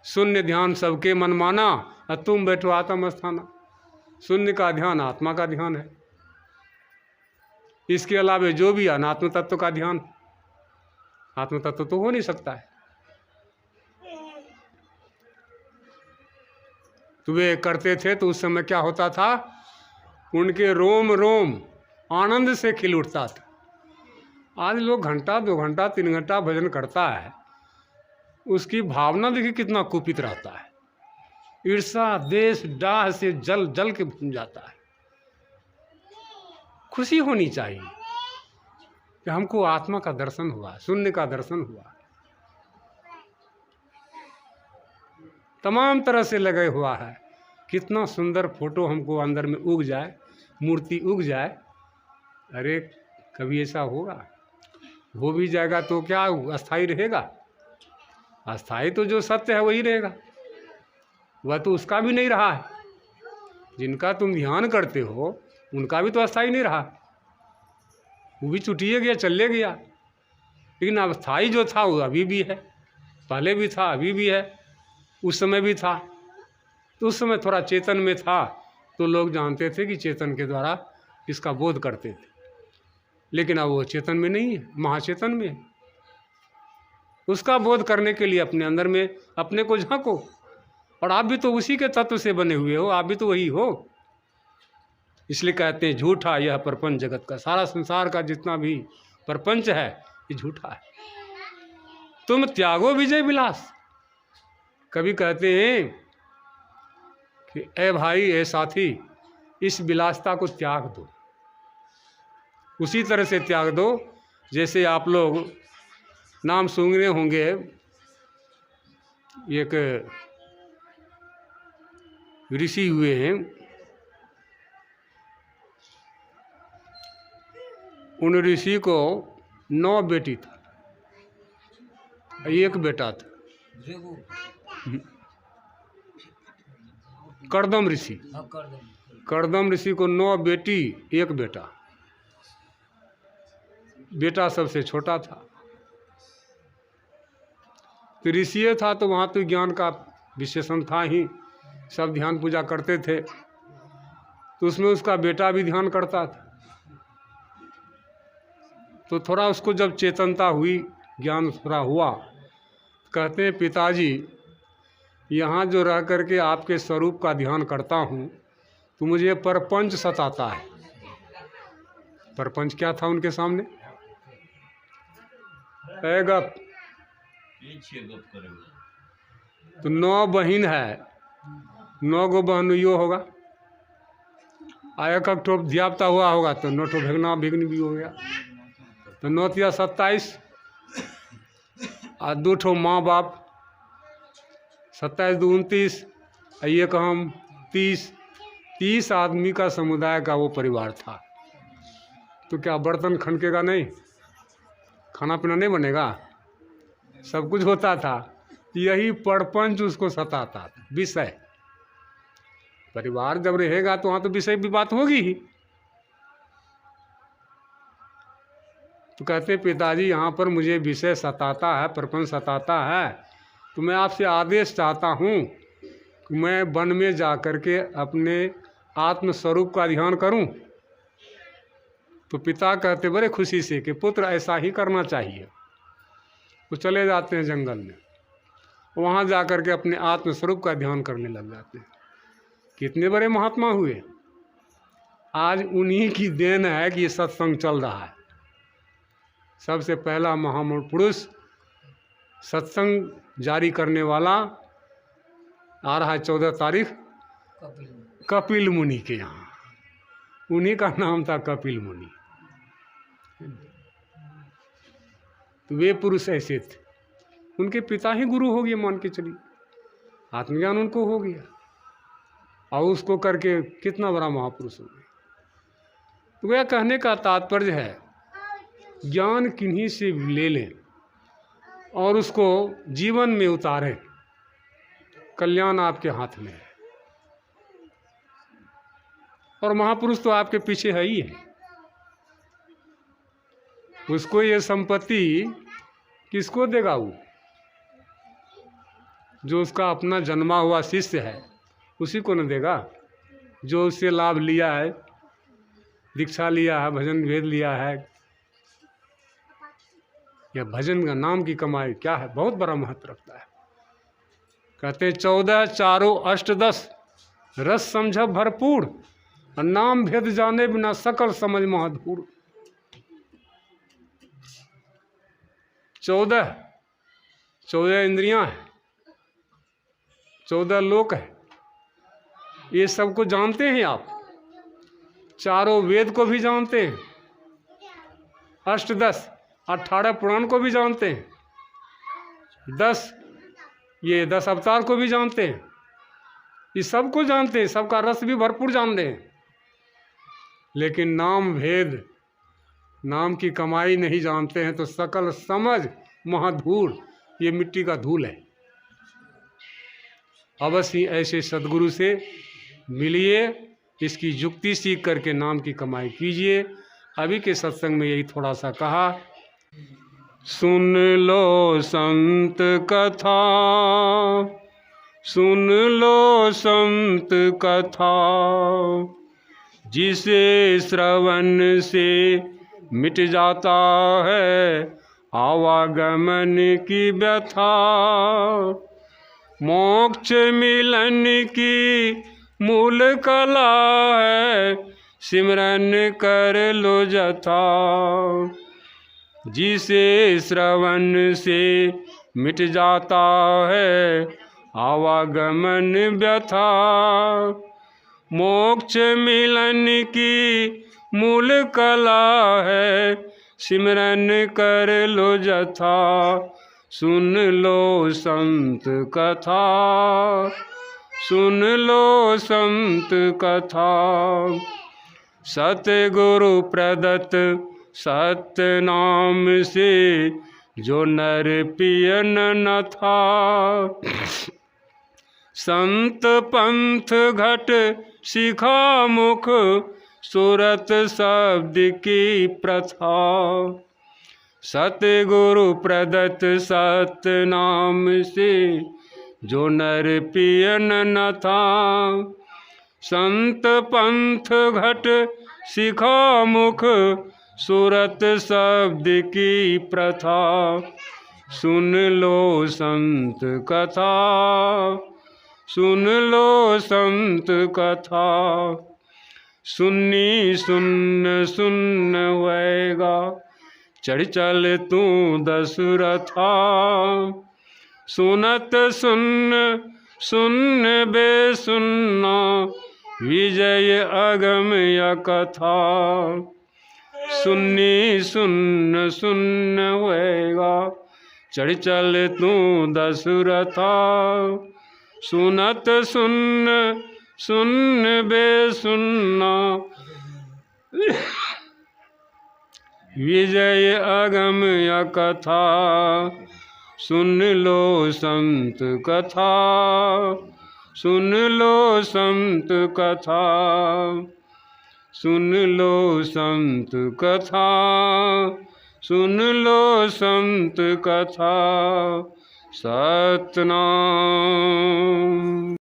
शून्य ध्यान सबके मन माना, और तुम बैठो आत्म स्थाना। शून्य का ध्यान आत्मा का ध्यान है। इसके अलावे जो भी अनात्म तत्व का ध्यान, आत्म तत्व तो हो नहीं सकता है। तो वे करते थे तो उस समय क्या होता था, उनके रोम रोम आनंद से खिल उठता था। आज लोग घंटा 2 घंटा 3 घंटा भजन करता है, उसकी भावना देखिए कितना कुपित रहता है। ईर्षा देश डाह से जल जल के भून जाता है। खुशी होनी चाहिए कि हमको आत्मा का दर्शन हुआ, शून्य का दर्शन हुआ। तमाम तरह से लगे हुआ है, कितना सुंदर फोटो हमको अंदर में उग जाए, मूर्ति उग जाए। अरे कभी ऐसा होगा? हो भी जाएगा तो क्या अस्थाई रहेगा? अस्थाई तो जो सत्य है वही रहेगा, वह तो उसका भी नहीं रहा है। जिनका तुम ध्यान करते हो उनका भी तो अस्थाई नहीं रहा, वो भी छुटिए गया, चले गया। लेकिन अस्थाई जो था वो अभी भी है, पहले भी था, अभी भी है, उस समय भी था। तो उस समय थोड़ा चेतन में था तो लोग जानते थे कि चेतन के द्वारा इसका बोध करते थे। लेकिन अब वो चेतन में नहीं है, महाचेतन में है। उसका बोध करने के लिए अपने अंदर में अपने को झांको। और आप भी तो उसी के तत्व से बने हुए हो, आप भी तो वही हो। इसलिए कहते हैं झूठा यह प्रपंच जगत का, सारा संसार का जितना भी प्रपंच है ये झूठा है। तुम त्यागो विजय विलास। कभी कहते हैं कि ए भाई, ए साथी, इस विलासता को त्याग दो। उसी तरह से त्याग दो जैसे आप लोग नाम सुन रहे होंगे, एक ऋषि हुए हैं, उन ऋषि को 9 बेटी था, एक बेटा था। करदम ऋषि, करदम ऋषि को 9 बेटी 1 बेटा। बेटा सबसे छोटा था। तो ऋषि था तो वहाँ तो ज्ञान का विशेषण था ही, सब ध्यान पूजा करते थे। तो उसमें उसका बेटा भी ध्यान करता था। तो थोड़ा उसको जब चेतनता हुई, ज्ञान थोड़ा हुआ, कहते हैं पिताजी यहाँ जो रह करके आपके स्वरूप का ध्यान करता हूँ तो मुझे परपंच सताता है। परपंच क्या था उनके सामने? है गप। गप करेगा तो 9 बहन है, 9 गो बहनोइयो होगा, एक ठो धियापता हुआ होगा तो 9 ठो भेगना भिगनी भी हो गया, तो 9 तिया 27 और 2 ठो माँ बाप, 27 2 29 ये हम 30 आदमी का समुदाय का वो परिवार था। तो क्या बर्तन खनकेगा नहीं? खाना पीना नहीं बनेगा? सब कुछ होता था। यही परपंच उसको सताता था। विषय परिवार जब रहेगा तो वहाँ तो विषय भी बात होगी ही। तो कहते पिताजी यहाँ पर मुझे विषय सताता है, परपंच सताता है, तो मैं आपसे आदेश चाहता हूँ कि मैं वन में जा कर के अपने आत्मस्वरूप का ध्यान करूँ। तो पिता कहते बड़े खुशी से कि पुत्र ऐसा ही करना चाहिए। वो चले जाते हैं जंगल में, वहाँ जा कर के अपने आत्मस्वरूप का ध्यान करने लग जाते हैं। कितने बड़े महात्मा हुए। आज उन्हीं की देन है कि ये सत्संग चल रहा है। सबसे पहला महापुरुष सत्संग जारी करने वाला आ रहा है 14 तारीख कपिल मुनि के यहाँ। उन्हीं का नाम था कपिल मुनि। तो वे पुरुष ऐसे थे, उनके पिता ही गुरु हो गए, मान के चलिए। आत्मज्ञान उनको हो गया और उसको करके कितना बड़ा महापुरुष हो गया। तो वह कहने का तात्पर्य है ज्ञान किन्हीं से ले लें और उसको जीवन में उतारें, कल्याण आपके हाथ में है। और महापुरुष तो आपके पीछे है ही है। उसको ये संपत्ति किसको देगा? वो जो उसका अपना जन्मा हुआ शिष्य है उसी को न देगा। जो उससे लाभ लिया है, दीक्षा लिया है, भजन भेद लिया है, या भजन का नाम की कमाई क्या है, बहुत बड़ा महत्व रखता है। कहते 14 4 8 10 रस समझ भरपूर, नाम भेद जाने बिना सकल समझ महदूर। 14 इंद्रियां हैं, 14 लोक है, ये सबको जानते हैं आप। चारों वेद को भी जानते हैं, 8 10 18 पुराण को भी जानते हैं, 10 अवतार को भी जानते हैं। ये सबको जानते हैं, सबका रस भी भरपूर जानते हैं। लेकिन नाम भेद, नाम की कमाई नहीं जानते हैं। तो सकल समझ महाधूल, ये मिट्टी का धूल है। अवश्य ही ऐसे सदगुरु से मिलिए, इसकी युक्ति सीख करके नाम की कमाई कीजिए। अभी के सत्संग में यही थोड़ा सा कहा। सुन लो संत कथा, सुन लो संत कथा, जिसे श्रवण से मिट जाता है आवागमन की व्यथा। मोक्ष मिलन की मूल कला है, सिमरन कर लो जथा। जिसे श्रवण से मिट जाता है आवागमन व्यथा। मोक्ष मिलन की मूल कला है, सिमरन कर लो जथा। सुन लो संत कथा, सुन लो संत कथा। सतगुरु प्रदत्त सत्य नाम से जो नर पियन न था। संत पंथ घट शिखा मुख, सूरत शब्द की प्रथा। सतगुरु प्रदत्त सत्य नाम से जो नर पियन न था। संत पंथ घट शिखा मुख, सूरत शब्द की प्रथा। सुन लो संत कथा, सुन लो संत कथा। सुन्नी सुन्न सुन्न वैगा, चढ़ चल तू दशरथा। सुनत सुन्न सुन्न बे सुन्ना, विजय अगम या कथा। सुन्नी सुन्न सुन्न वैगा, चढ़ चल तू दशरथा। सुनत सुन्न सुन्न बे सुन्ना, विजय अगम या कथा। सुन लो संत कथा, सुन लो संत कथा। सुन लो संत कथा, सुन लो संत कथा। सतनाम